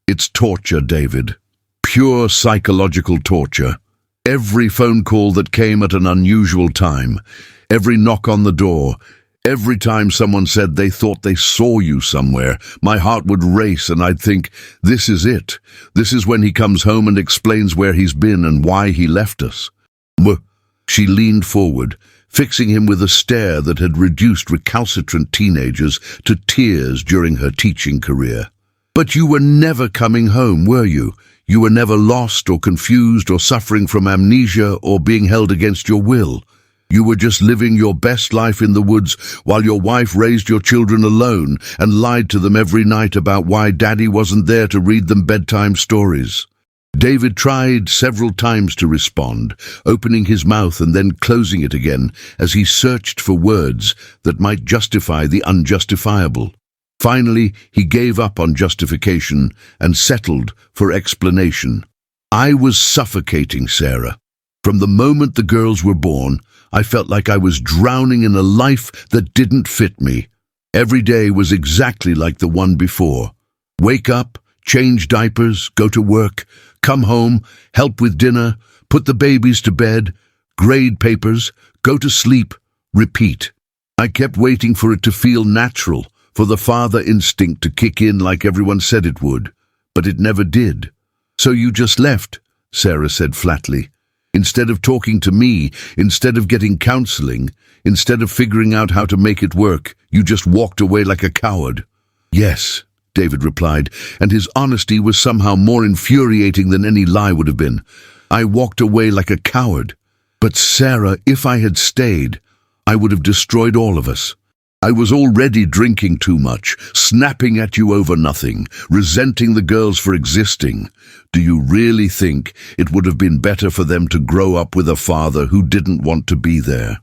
It's torture, David. Pure psychological torture. Every phone call that came at an unusual time, every knock on the door, every time someone said they thought they saw you somewhere, my heart would race and I'd think, this is it. This is when he comes home and explains where he's been and why he left us. She leaned forward, fixing him with a stare that had reduced recalcitrant teenagers to tears during her teaching career. But you were never coming home, were you? You were never lost or confused or suffering from amnesia or being held against your will. You were just living your best life in the woods while your wife raised your children alone and lied to them every night about why Daddy wasn't there to read them bedtime stories. David tried several times to respond, opening his mouth and then closing it again as he searched for words that might justify the unjustifiable. Finally, he gave up on justification and settled for explanation. I was suffocating, Sarah. From the moment the girls were born, I felt like I was drowning in a life that didn't fit me. Every day was exactly like the one before. Wake up, change diapers, go to work, come home, help with dinner, put the babies to bed, grade papers, go to sleep, repeat. I kept waiting for it to feel natural, for the father instinct to kick in like everyone said it would, but it never did. So you just left, Sarah said flatly. Instead of talking to me, instead of getting counseling, instead of figuring out how to make it work, you just walked away like a coward. Yes, David replied, and his honesty was somehow more infuriating than any lie would have been. I walked away like a coward. But Sarah, if I had stayed, I would have destroyed all of us. I was already drinking too much, snapping at you over nothing, resenting the girls for existing. Do you really think it would have been better for them to grow up with a father who didn't want to be there?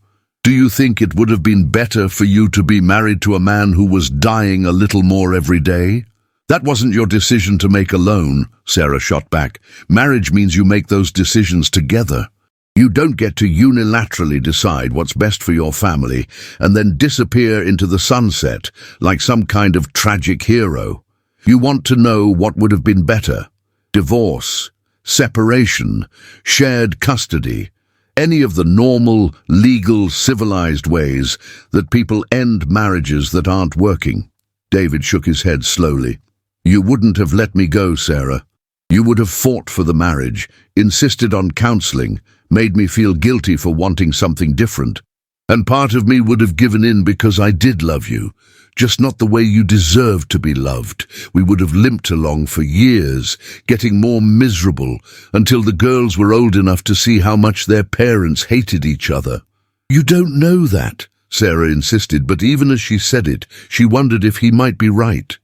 Do you think it would have been better for you to be married to a man who was dying a little more every day? That wasn't your decision to make alone, Sarah shot back. Marriage means you make those decisions together. You don't get to unilaterally decide what's best for your family and then disappear into the sunset like some kind of tragic hero. You want to know what would have been better. Divorce, separation, shared custody, any of the normal, legal, civilized ways that people end marriages that aren't working. David shook his head slowly. You wouldn't have let me go, Sarah. You would have fought for the marriage, insisted on counseling, made me feel guilty for wanting something different. And part of me would have given in because I did love you, just not the way you deserved to be loved. We would have limped along for years, getting more miserable, until the girls were old enough to see how much their parents hated each other. You don't know that, Sarah insisted, but even as she said it, she wondered if he might be right.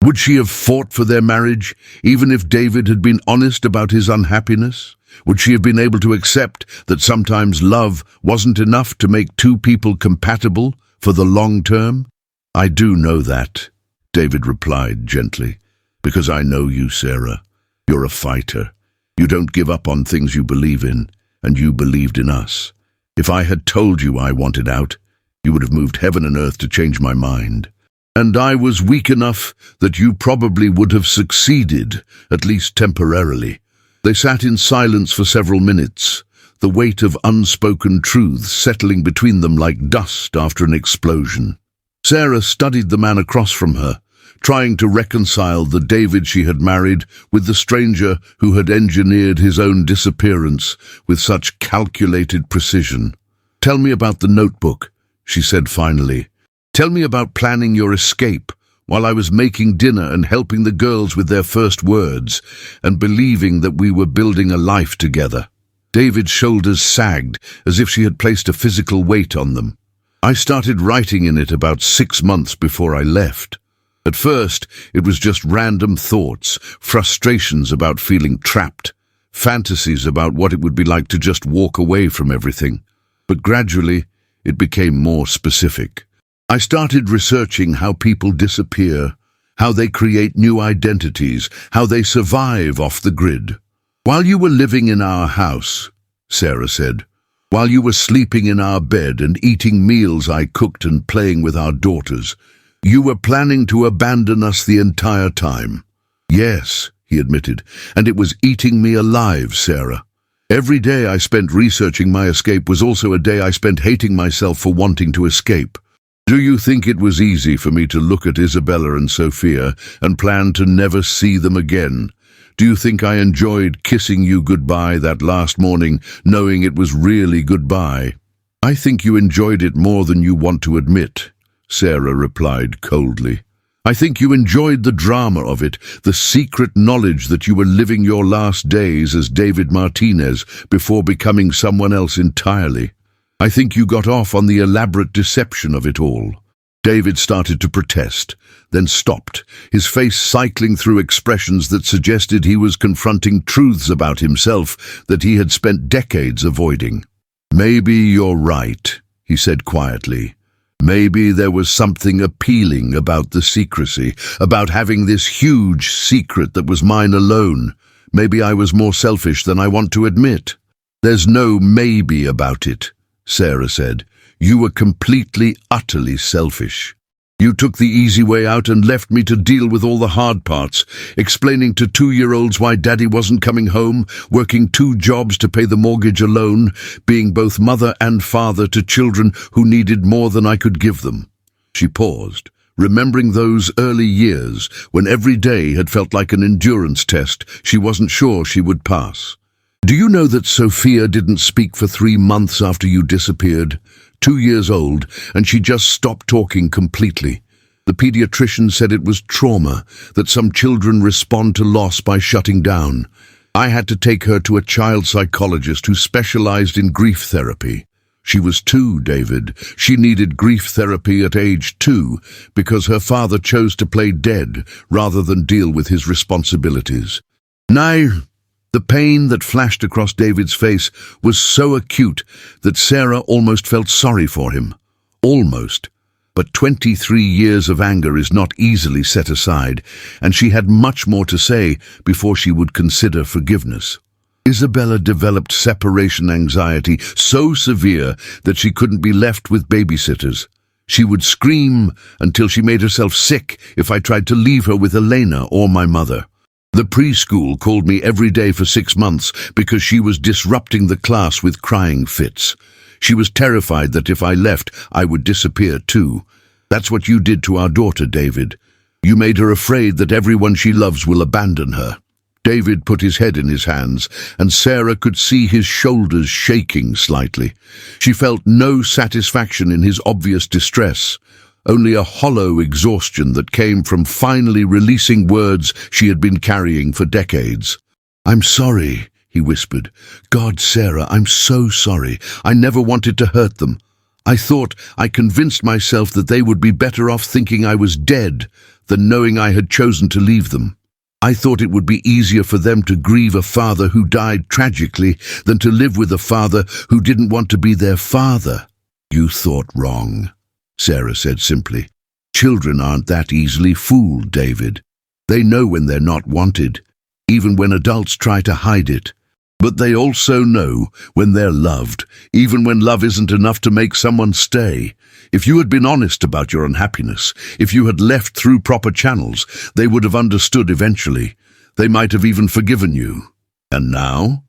Would she have fought for their marriage, even if David had been honest about his unhappiness? Would she have been able to accept that sometimes love wasn't enough to make two people compatible for the long term? I do know that, David replied gently, because I know you, Sarah. You're a fighter. You don't give up on things you believe in, and you believed in us. If I had told you I wanted out, you would have moved heaven and earth to change my mind. And I was weak enough that you probably would have succeeded, at least temporarily. They sat in silence for several minutes, the weight of unspoken truths settling between them like dust after an explosion. Sarah studied the man across from her, trying to reconcile the David she had married with the stranger who had engineered his own disappearance with such calculated precision. "Tell me about the notebook," she said finally. Tell me about planning your escape while I was making dinner and helping the girls with their first words and believing that we were building a life together." David's shoulders sagged as if she had placed a physical weight on them. "I started writing in it about 6 months before I left. At first, it was just random thoughts, frustrations about feeling trapped, fantasies about what it would be like to just walk away from everything. But gradually, it became more specific. I started researching how people disappear, how they create new identities, how they survive off the grid. While you were living in our house," Sarah said, "while you were sleeping in our bed and eating meals I cooked and playing with our daughters, you were planning to abandon us the entire time." "Yes," he admitted, "and it was eating me alive, Sarah. Every day I spent researching my escape was also a day I spent hating myself for wanting to escape. Do you think it was easy for me to look at Isabella and Sophia and plan to never see them again? Do you think I enjoyed kissing you goodbye that last morning, knowing it was really goodbye?" "I think you enjoyed it more than you want to admit," Sarah replied coldly. "I think you enjoyed the drama of it, the secret knowledge that you were living your last days as David Martinez before becoming someone else entirely. I think you got off on the elaborate deception of it all." David started to protest, then stopped, his face cycling through expressions that suggested he was confronting truths about himself that he had spent decades avoiding. "Maybe you're right," he said quietly. "Maybe there was something appealing about the secrecy, about having this huge secret that was mine alone. Maybe I was more selfish than I want to admit." "There's no maybe about it," Sarah said. "You were completely, utterly selfish. You took the easy way out and left me to deal with all the hard parts, explaining to 2-year-olds why Daddy wasn't coming home, working 2 jobs to pay the mortgage alone, being both mother and father to children who needed more than I could give them." She paused, remembering those early years when every day had felt like an endurance test she wasn't sure she would pass. "Do you know that Sophia didn't speak for 3 months after you disappeared? 2 years old, and she just stopped talking completely. The pediatrician said it was trauma, that some children respond to loss by shutting down. I had to take her to a child psychologist who specialized in grief therapy. She was 2, David. She needed grief therapy at age 2 because her father chose to play dead rather than deal with his responsibilities." Now, the pain that flashed across David's face was so acute that Sarah almost felt sorry for him. Almost. But 23 years of anger is not easily set aside, and she had much more to say before she would consider forgiveness. Isabella developed separation anxiety so severe that she couldn't be left with babysitters. She would scream until she made herself sick if I tried to leave her with Elena or my mother. The preschool called me every day for 6 months because she was disrupting the class with crying fits. She was terrified that if I left, I would disappear too. That's what you did to our daughter, David. You made her afraid that everyone she loves will abandon her. David put his head in his hands, and Sarah could see his shoulders shaking slightly. She felt no satisfaction in his obvious distress, only a hollow exhaustion that came from finally releasing words she had been carrying for decades. "I'm sorry," he whispered. "God, Sarah, I'm so sorry. I never wanted to hurt them. I convinced myself that they would be better off thinking I was dead than knowing I had chosen to leave them. I thought it would be easier for them to grieve a father who died tragically than to live with a father who didn't want to be their father." "You thought wrong," Sarah said simply. "Children aren't that easily fooled, David. They know when they're not wanted, even when adults try to hide it. But they also know when they're loved, even when love isn't enough to make someone stay. If you had been honest about your unhappiness, if you had left through proper channels, they would have understood eventually. They might have even forgiven you." "And now?"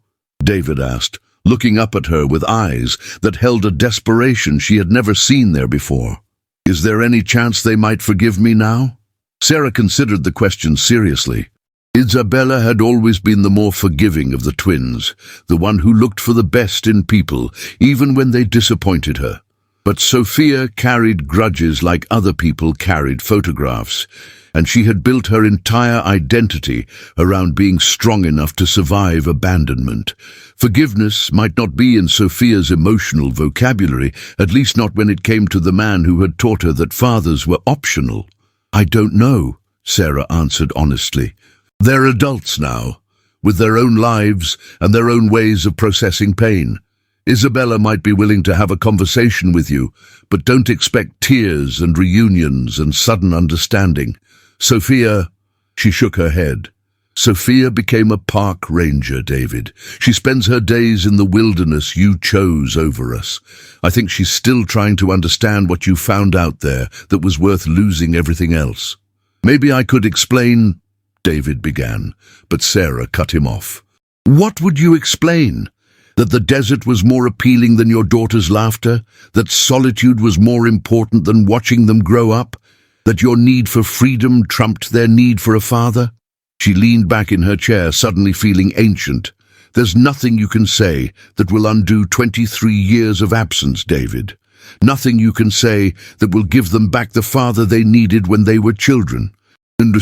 David asked, looking up at her with eyes that held a desperation she had never seen there before. "Is there any chance they might forgive me now?" Sarah considered the question seriously. Isabella had always been the more forgiving of the twins, the one who looked for the best in people, even when they disappointed her. But Sophia carried grudges like other people carried photographs, and she had built her entire identity around being strong enough to survive abandonment. Forgiveness might not be in Sophia's emotional vocabulary, at least not when it came to the man who had taught her that fathers were optional. "I don't know," Sarah answered honestly. "They're adults now, with their own lives and their own ways of processing pain. Isabella might be willing to have a conversation with you, but don't expect tears and reunions and sudden understanding. Sophia," she shook her head. "Sophia became a park ranger, David. She spends her days in the wilderness you chose over us. I think she's still trying to understand what you found out there that was worth losing everything else." "Maybe I could explain," David began, but Sarah cut him off. "What would you explain? That the desert was more appealing than your daughter's laughter? That solitude was more important than watching them grow up? That your need for freedom trumped their need for a father?" She leaned back in her chair, suddenly feeling ancient. "There's nothing you can say that will undo 23 years of absence, David. Nothing you can say that will give them back the father they needed when they were children." And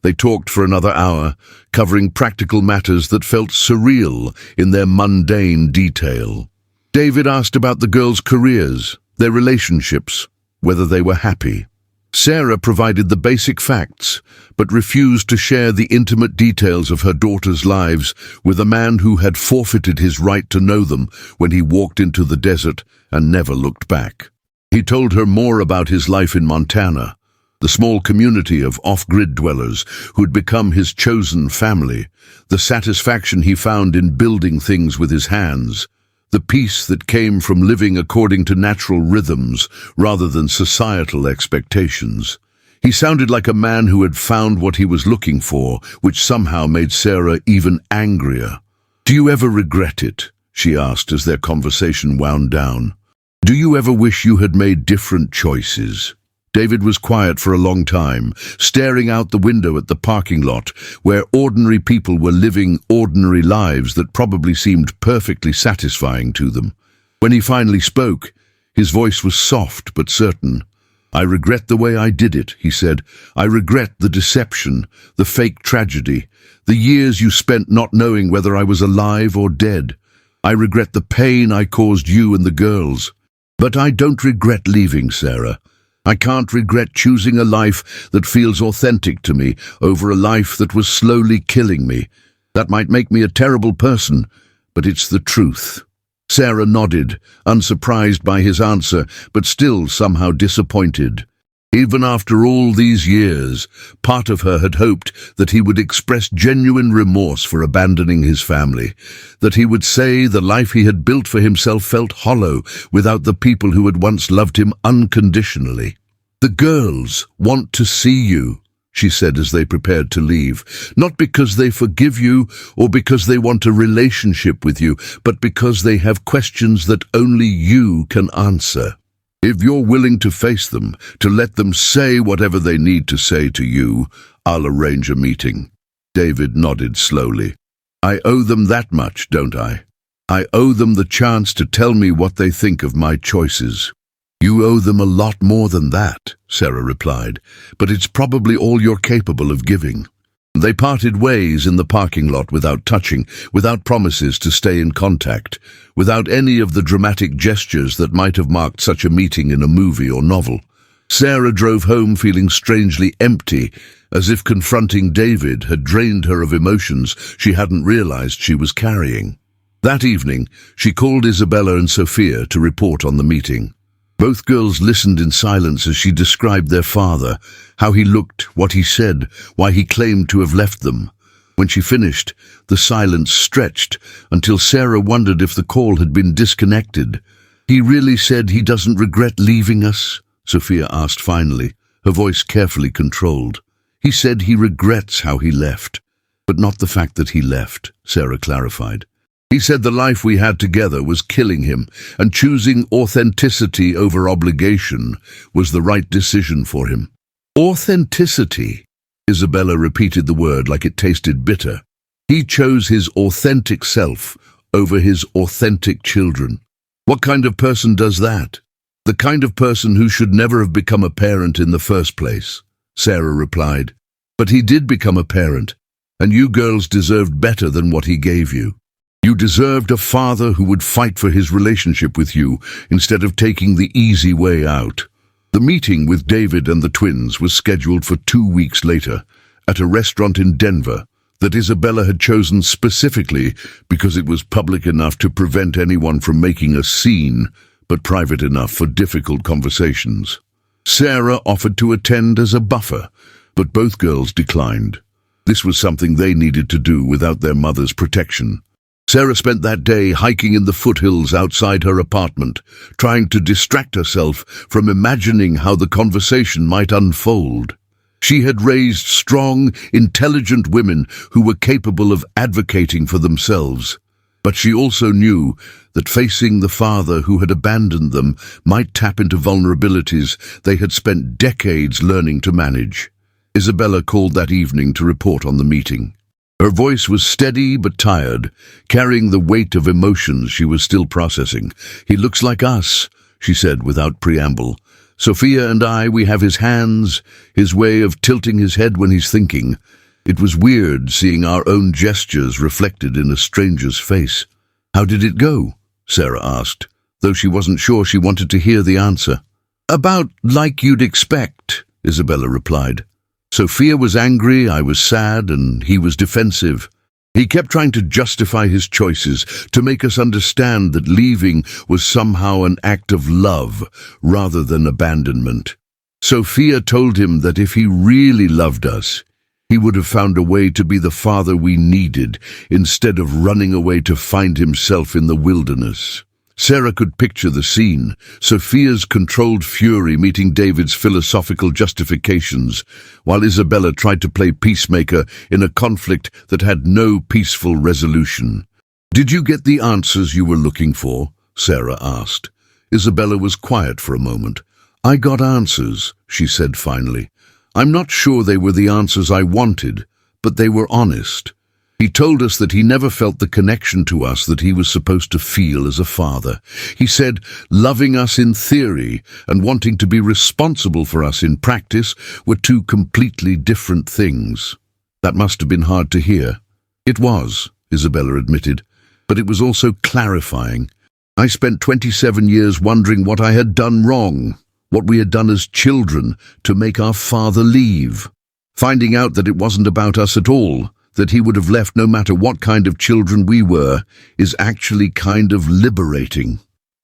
they talked for another hour, covering practical matters that felt surreal in their mundane detail. David asked about the girls' careers, their relationships, whether they were happy. Sarah provided the basic facts, but refused to share the intimate details of her daughter's lives with a man who had forfeited his right to know them when he walked into the desert and never looked back. He told her more about his life in Montana, the small community of off-grid dwellers who'd become his chosen family, the satisfaction he found in building things with his hands, the peace that came from living according to natural rhythms rather than societal expectations. He sounded like a man who had found what he was looking for, which somehow made Sarah even angrier. "Do you ever regret it?" she asked as their conversation wound down. "Do you ever wish you had made different choices?" David was quiet for a long time, staring out the window at the parking lot, where ordinary people were living ordinary lives that probably seemed perfectly satisfying to them. When he finally spoke, his voice was soft but certain. "I regret the way I did it," he said. "I regret the deception, the fake tragedy, the years you spent not knowing whether I was alive or dead. I regret the pain I caused you and the girls. But I don't regret leaving, Sarah. I can't regret choosing a life that feels authentic to me over a life that was slowly killing me. That might make me a terrible person, but it's the truth." Sarah nodded, unsurprised by his answer, but still somehow disappointed. Even after all these years, part of her had hoped that he would express genuine remorse for abandoning his family, that he would say the life he had built for himself felt hollow without the people who had once loved him unconditionally. "The girls want to see you," she said as they prepared to leave, "not because they forgive you or because they want a relationship with you, but because they have questions that only you can answer. If you're willing to face them, to let them say whatever they need to say to you, I'll arrange a meeting." David nodded slowly. "I owe them that much, don't I? I owe them the chance to tell me what they think of my choices." "You owe them a lot more than that," Sarah replied, "but it's probably all you're capable of giving." They parted ways in the parking lot without touching, without promises to stay in contact, without any of the dramatic gestures that might have marked such a meeting in a movie or novel. Sarah drove home feeling strangely empty, as if confronting David had drained her of emotions she hadn't realized she was carrying. That evening, she called Isabella and Sophia to report on the meeting. Both girls listened in silence as she described their father, how he looked, what he said, why he claimed to have left them. When she finished, the silence stretched until Sarah wondered if the call had been disconnected. "He really said he doesn't regret leaving us?" Sophia asked finally, her voice carefully controlled. "He said he regrets how he left, but not the fact that he left," Sarah clarified. "He said the life we had together was killing him, and choosing authenticity over obligation was the right decision for him." "Authenticity?" Isabella repeated the word like it tasted bitter. "He chose his authentic self over his authentic children. What kind of person does that?" The kind of person who should never have become a parent in the first place, Sarah replied. But he did become a parent, and you girls deserved better than what he gave you. You deserved a father who would fight for his relationship with you instead of taking the easy way out. The meeting with David and the twins was scheduled for 2 weeks later, at a restaurant in Denver that Isabella had chosen specifically because it was public enough to prevent anyone from making a scene, but private enough for difficult conversations. Sarah offered to attend as a buffer, but both girls declined. This was something they needed to do without their mother's protection. Sarah spent that day hiking in the foothills outside her apartment, trying to distract herself from imagining how the conversation might unfold. She had raised strong, intelligent women who were capable of advocating for themselves. But she also knew that facing the father who had abandoned them might tap into vulnerabilities they had spent decades learning to manage. Isabella called that evening to report on the meeting. Her voice was steady but tired, carrying the weight of emotions she was still processing. "He looks like us," she said without preamble. "Sophia and I, we have his hands, his way of tilting his head when he's thinking. It was weird seeing our own gestures reflected in a stranger's face." "How did it go?" Sarah asked, though she wasn't sure she wanted to hear the answer. "About like you'd expect," Isabella replied. "Sophia was angry, I was sad, and he was defensive. He kept trying to justify his choices, to make us understand that leaving was somehow an act of love rather than abandonment. Sophia told him that if he really loved us, he would have found a way to be the father we needed, instead of running away to find himself in the wilderness." Sarah could picture the scene, Sophia's controlled fury meeting David's philosophical justifications, while Isabella tried to play peacemaker in a conflict that had no peaceful resolution. "Did you get the answers you were looking for?" Sarah asked. Isabella was quiet for a moment. "I got answers," she said finally. "I'm not sure they were the answers I wanted, but they were honest. He told us that he never felt the connection to us that he was supposed to feel as a father. He said loving us in theory and wanting to be responsible for us in practice were two completely different things." "That must have been hard to hear." "It was," Isabella admitted, "but it was also clarifying. I spent 27 years wondering what I had done wrong, what we had done as children to make our father leave. Finding out that it wasn't about us at all, that he would have left no matter what kind of children we were, is actually kind of liberating."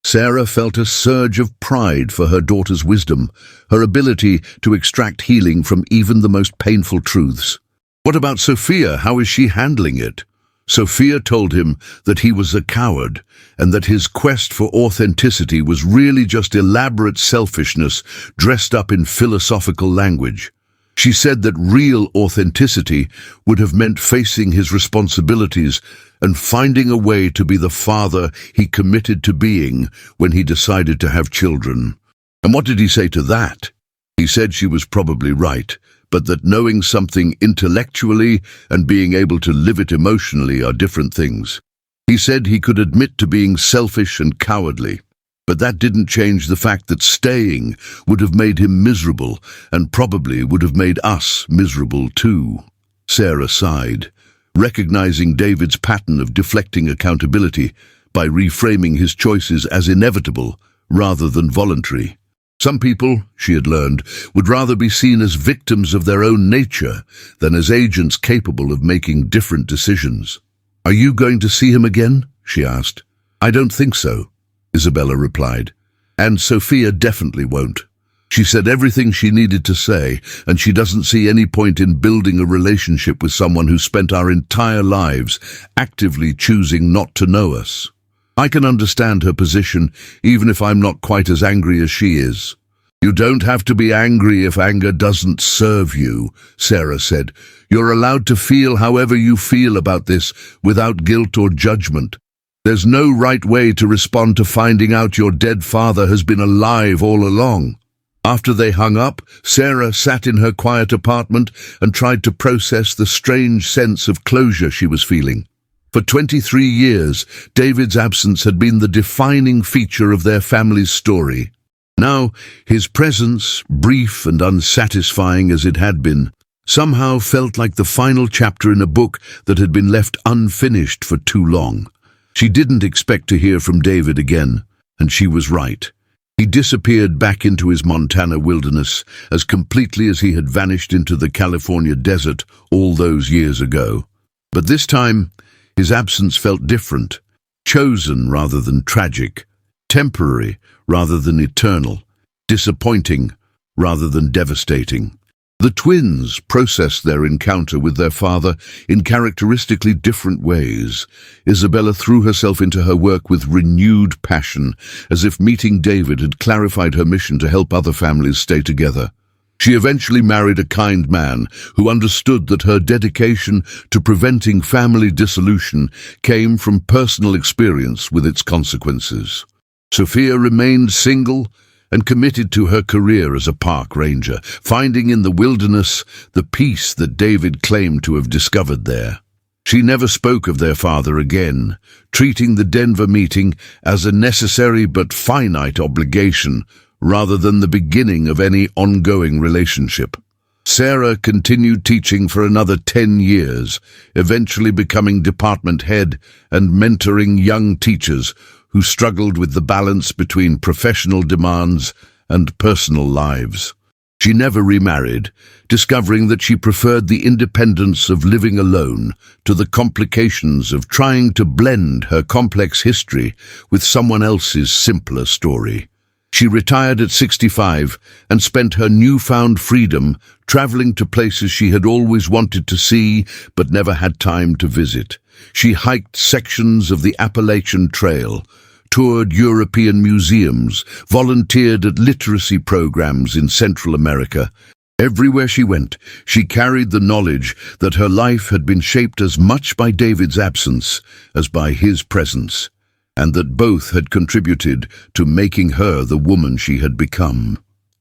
Sarah felt a surge of pride for her daughter's wisdom, her ability to extract healing from even the most painful truths. "What about Sophia? How is she handling it?" Sophia told him that he was a coward, and that his quest for authenticity was really just elaborate selfishness dressed up in philosophical language. She said that real authenticity would have meant facing his responsibilities and finding a way to be the father he committed to being when he decided to have children. And what did he say to that? He said she was probably right, but that knowing something intellectually and being able to live it emotionally are different things. He said he could admit to being selfish and cowardly, but that didn't change the fact that staying would have made him miserable and probably would have made us miserable too. Sarah sighed, recognizing David's pattern of deflecting accountability by reframing his choices as inevitable rather than voluntary. Some people, she had learned, would rather be seen as victims of their own nature than as agents capable of making different decisions. "Are you going to see him again?" she asked. "I don't think so," Isabella replied. "And Sophia definitely won't. She said everything she needed to say, and she doesn't see any point in building a relationship with someone who spent our entire lives actively choosing not to know us. I can understand her position, even if I'm not quite as angry as she is." "You don't have to be angry if anger doesn't serve you," Sarah said. "You're allowed to feel however you feel about this without guilt or judgment. There's no right way to respond to finding out your dead father has been alive all along." After they hung up, Sarah sat in her quiet apartment and tried to process the strange sense of closure she was feeling. For 23 years, David's absence had been the defining feature of their family's story. Now, his presence, brief and unsatisfying as it had been, somehow felt like the final chapter in a book that had been left unfinished for too long. She didn't expect to hear from David again, and she was right. He disappeared back into his Montana wilderness as completely as he had vanished into the California desert all those years ago. But this time, his absence felt different, chosen rather than tragic, temporary rather than eternal, disappointing rather than devastating. The twins processed their encounter with their father in characteristically different ways. Isabella threw herself into her work with renewed passion, as if meeting David had clarified her mission to help other families stay together. She eventually married a kind man who understood that her dedication to preventing family dissolution came from personal experience with its consequences. Sophia remained single and committed to her career as a park ranger, finding in the wilderness the peace that David claimed to have discovered there. She never spoke of their father again, treating the Denver meeting as a necessary but finite obligation rather than the beginning of any ongoing relationship. Sarah continued teaching for another 10 years, eventually becoming department head and mentoring young teachers who struggled with the balance between professional demands and personal lives. She never remarried, discovering that she preferred the independence of living alone to the complications of trying to blend her complex history with someone else's simpler story. She retired at 65 and spent her newfound freedom traveling to places she had always wanted to see but never had time to visit. She hiked sections of the Appalachian Trail, toured European museums, volunteered at literacy programs in Central America. Everywhere she went, she carried the knowledge that her life had been shaped as much by David's absence as by his presence, and that both had contributed to making her the woman she had become.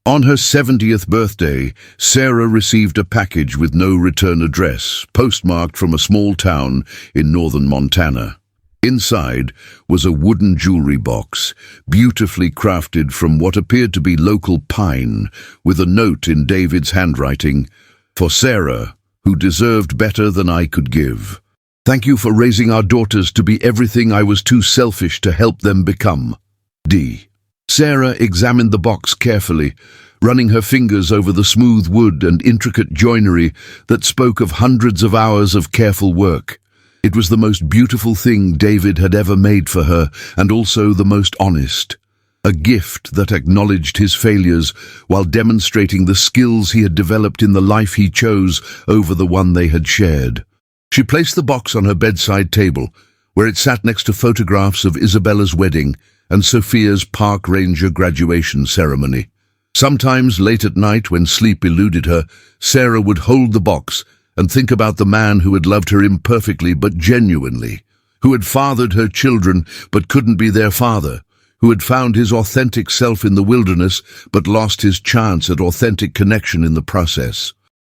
On her 70th birthday, Sarah received a package with no return address, postmarked from a small town in northern Montana. Inside was a wooden jewelry box, beautifully crafted from what appeared to be local pine, with a note in David's handwriting, "For Sarah, who deserved better than I could give. Thank you for raising our daughters to be everything I was too selfish to help them become. D." Sarah examined the box carefully, running her fingers over the smooth wood and intricate joinery that spoke of hundreds of hours of careful work. It was the most beautiful thing David had ever made for her, and also the most honest. A gift that acknowledged his failures while demonstrating the skills he had developed in the life he chose over the one they had shared. She placed the box on her bedside table, where it sat next to photographs of Isabella's wedding and Sophia's park ranger graduation ceremony. Sometimes late at night, when sleep eluded her, Sarah would hold the box and think about the man who had loved her imperfectly but genuinely, who had fathered her children but couldn't be their father, who had found his authentic self in the wilderness but lost his chance at authentic connection in the process.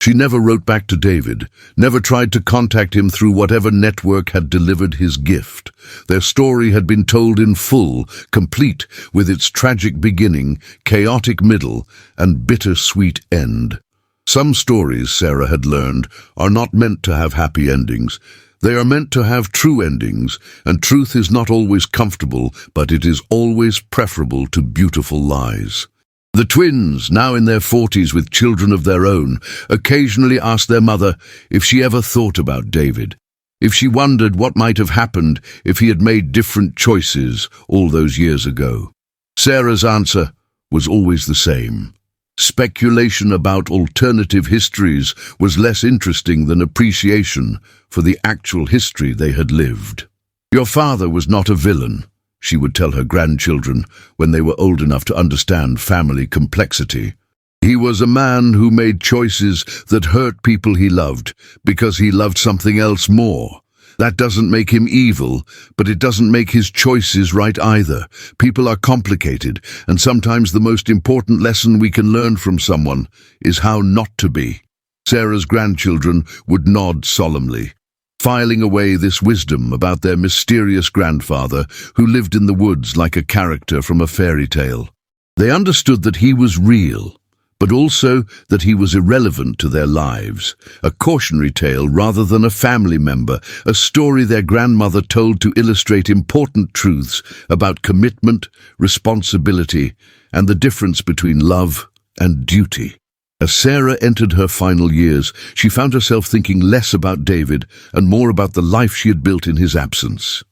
She never wrote back to David, never tried to contact him through whatever network had delivered his gift. Their story had been told in full, complete with its tragic beginning, chaotic middle, and bittersweet end. Some stories, Sarah had learned, are not meant to have happy endings. They are meant to have true endings, and truth is not always comfortable, but it is always preferable to beautiful lies. The twins, now in their 40s with children of their own, occasionally asked their mother if she ever thought about David, if she wondered what might have happened if he had made different choices all those years ago. Sarah's answer was always the same. Speculation about alternative histories was less interesting than appreciation for the actual history they had lived. "Your father was not a villain," she would tell her grandchildren when they were old enough to understand family complexity. "He was a man who made choices that hurt people he loved because he loved something else more. That doesn't make him evil, but it doesn't make his choices right either. People are complicated, and sometimes the most important lesson we can learn from someone is how not to be." Sarah's grandchildren would nod solemnly, filing away this wisdom about their mysterious grandfather who lived in the woods like a character from a fairy tale. They understood that he was real, but also that he was irrelevant to their lives, a cautionary tale rather than a family member, a story their grandmother told to illustrate important truths about commitment, responsibility, and the difference between love and duty. As Sarah entered her final years, she found herself thinking less about David and more about the life she had built in his absence.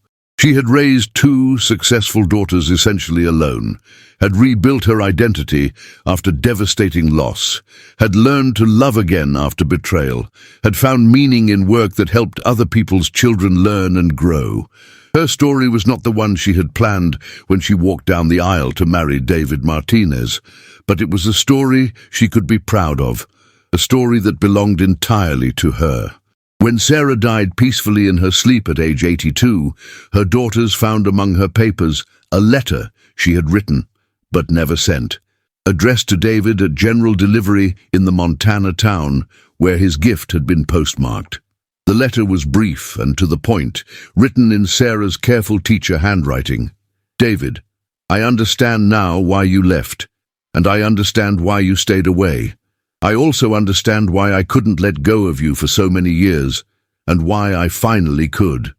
She had raised 2 successful daughters essentially alone, had rebuilt her identity after devastating loss, had learned to love again after betrayal, had found meaning in work that helped other people's children learn and grow. Her story was not the one she had planned when she walked down the aisle to marry David Martinez, but it was a story she could be proud of, a story that belonged entirely to her. When Sarah died peacefully in her sleep at age 82, her daughters found among her papers a letter she had written, but never sent, addressed to David at general delivery in the Montana town where his gift had been postmarked. The letter was brief and to the point, written in Sarah's careful teacher handwriting. David, I understand now why you left, and I understand why you stayed away. I also understand why I couldn't let go of you for so many years, and why I finally could.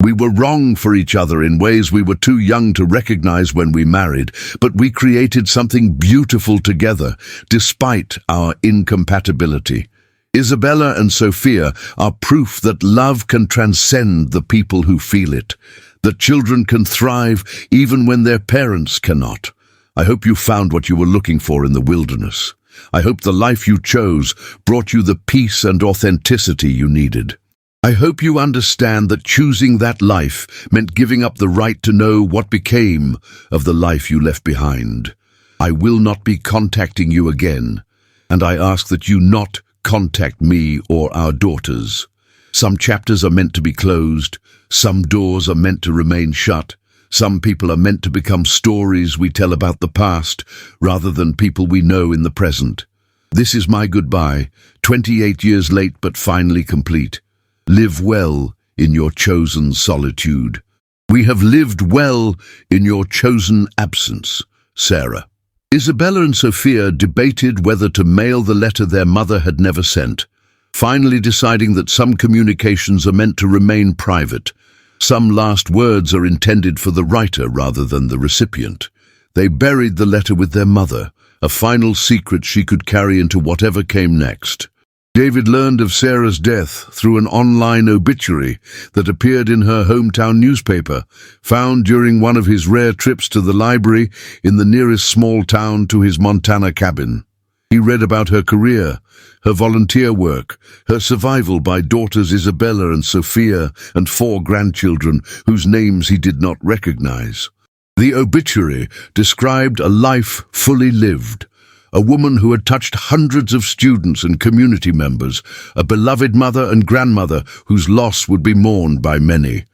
We were wrong for each other in ways we were too young to recognize when we married, but we created something beautiful together, despite our incompatibility. Isabella and Sophia are proof that love can transcend the people who feel it, that children can thrive even when their parents cannot. I hope you found what you were looking for in the wilderness. I hope the life you chose brought you the peace and authenticity you needed. I hope you understand that choosing that life meant giving up the right to know what became of the life you left behind. I will not be contacting you again, and I ask that you not contact me or our daughters. Some chapters are meant to be closed, some doors are meant to remain shut, some people are meant to become stories we tell about the past rather than people we know in the present. This is my goodbye, 28 years late but finally complete. Live well in your chosen solitude. We have lived well in your chosen absence, Sarah. Isabella and Sophia debated whether to mail the letter their mother had never sent, finally deciding that some communications are meant to remain private. Some last words are intended for the writer rather than the recipient. They buried the letter with their mother, a final secret she could carry into whatever came next. David learned of Sarah's death through an online obituary that appeared in her hometown newspaper, found during one of his rare trips to the library in the nearest small town to his Montana cabin. He read about her career, her volunteer work, her survival by daughters Isabella and Sophia, and 4 grandchildren whose names he did not recognize. The obituary described a life fully lived, a woman who had touched hundreds of students and community members, a beloved mother and grandmother whose loss would be mourned by many.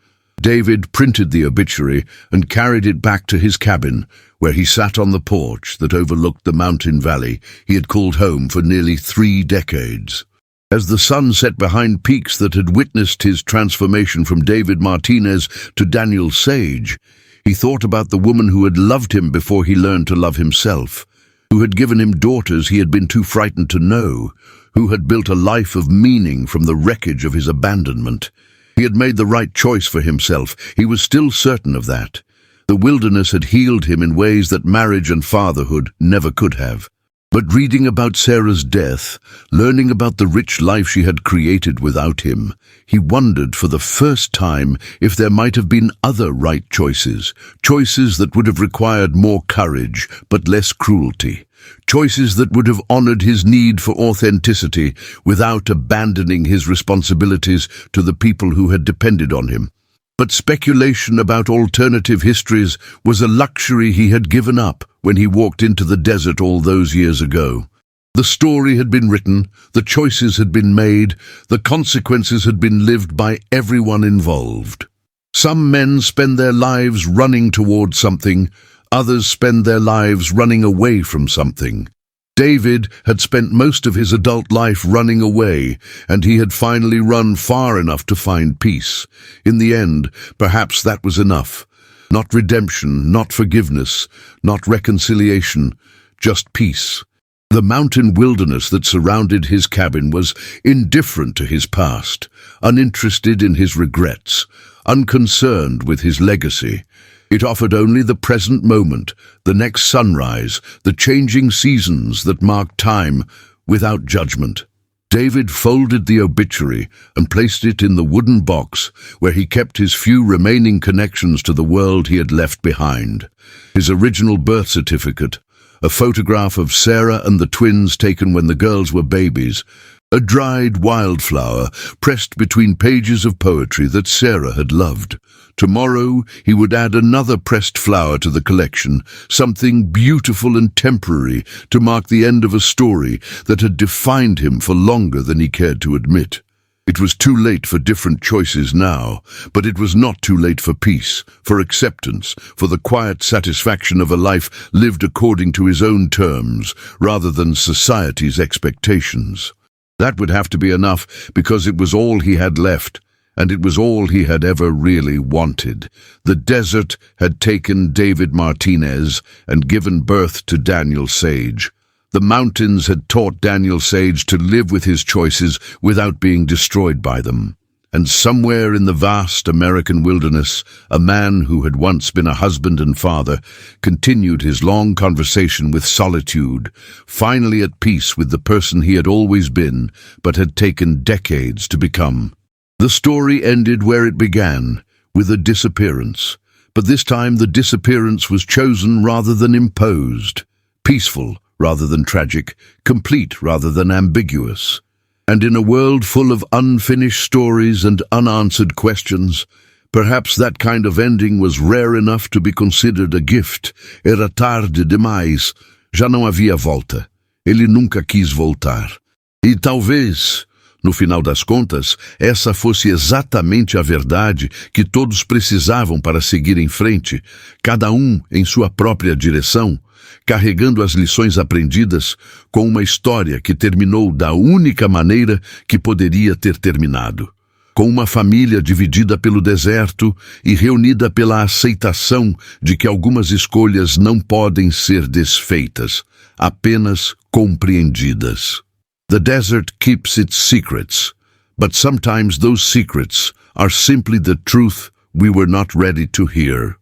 David printed the obituary and carried it back to his cabin, where he sat on the porch that overlooked the mountain valley he had called home for nearly 3 decades. As the sun set behind peaks that had witnessed his transformation from David Martinez to Daniel Sage, he thought about the woman who had loved him before he learned to love himself, who had given him daughters he had been too frightened to know, who had built a life of meaning from the wreckage of his abandonment. He had made the right choice for himself. He was still certain of that. The wilderness had healed him in ways that marriage and fatherhood never could have. But reading about Sarah's death, learning about the rich life she had created without him, he wondered for the first time if there might have been other right choices, choices that would have required more courage but less cruelty, choices that would have honored his need for authenticity without abandoning his responsibilities to the people who had depended on him. But speculation about alternative histories was a luxury he had given up when he walked into the desert all those years ago. The story had been written, the choices had been made, the consequences had been lived by everyone involved. Some men spend their lives running toward something, others spend their lives running away from something. David had spent most of his adult life running away, and he had finally run far enough to find peace. In the end, perhaps that was enough. Not redemption, not forgiveness, not reconciliation, just peace. The mountain wilderness that surrounded his cabin was indifferent to his past, uninterested in his regrets, unconcerned with his legacy. It offered only the present moment, the next sunrise, the changing seasons that marked time without judgment. David folded the obituary and placed it in the wooden box where he kept his few remaining connections to the world he had left behind. His original birth certificate, a photograph of Sarah and the twins taken when the girls were babies, a dried wildflower pressed between pages of poetry that Sarah had loved. Tomorrow he would add another pressed flower to the collection, something beautiful and temporary to mark the end of a story that had defined him for longer than he cared to admit. It was too late for different choices now, but it was not too late for peace, for acceptance, for the quiet satisfaction of a life lived according to his own terms, rather than society's expectations. That would have to be enough, because it was all he had left, and it was all he had ever really wanted. The desert had taken David Martinez and given birth to Daniel Sage. The mountains had taught Daniel Sage to live with his choices without being destroyed by them. And somewhere in the vast American wilderness, a man who had once been a husband and father continued his long conversation with solitude, finally at peace with the person he had always been, but had taken decades to become. The story ended where it began, with a disappearance. But this time the disappearance was chosen rather than imposed, peaceful rather than tragic, complete rather than ambiguous. And in a world full of unfinished stories and unanswered questions, perhaps that kind of ending was rare enough to be considered a gift. Era tarde demais. Já não havia volta. Ele nunca quis voltar. E talvez, no final das contas, essa fosse exatamente a verdade que todos precisavam para seguir em frente, cada um em sua própria direção, carregando as lições aprendidas com uma história que terminou da única maneira que poderia ter terminado. Com uma família dividida pelo deserto e reunida pela aceitação de que algumas escolhas não podem ser desfeitas, apenas compreendidas. The desert keeps its secrets, but sometimes those secrets are simply the truth we were not ready to hear.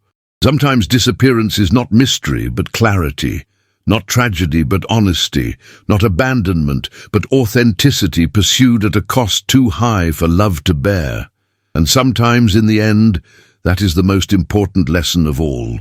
Sometimes disappearance is not mystery, but clarity, not tragedy, but honesty, not abandonment, but authenticity pursued at a cost too high for love to bear. And sometimes, in the end, that is the most important lesson of all.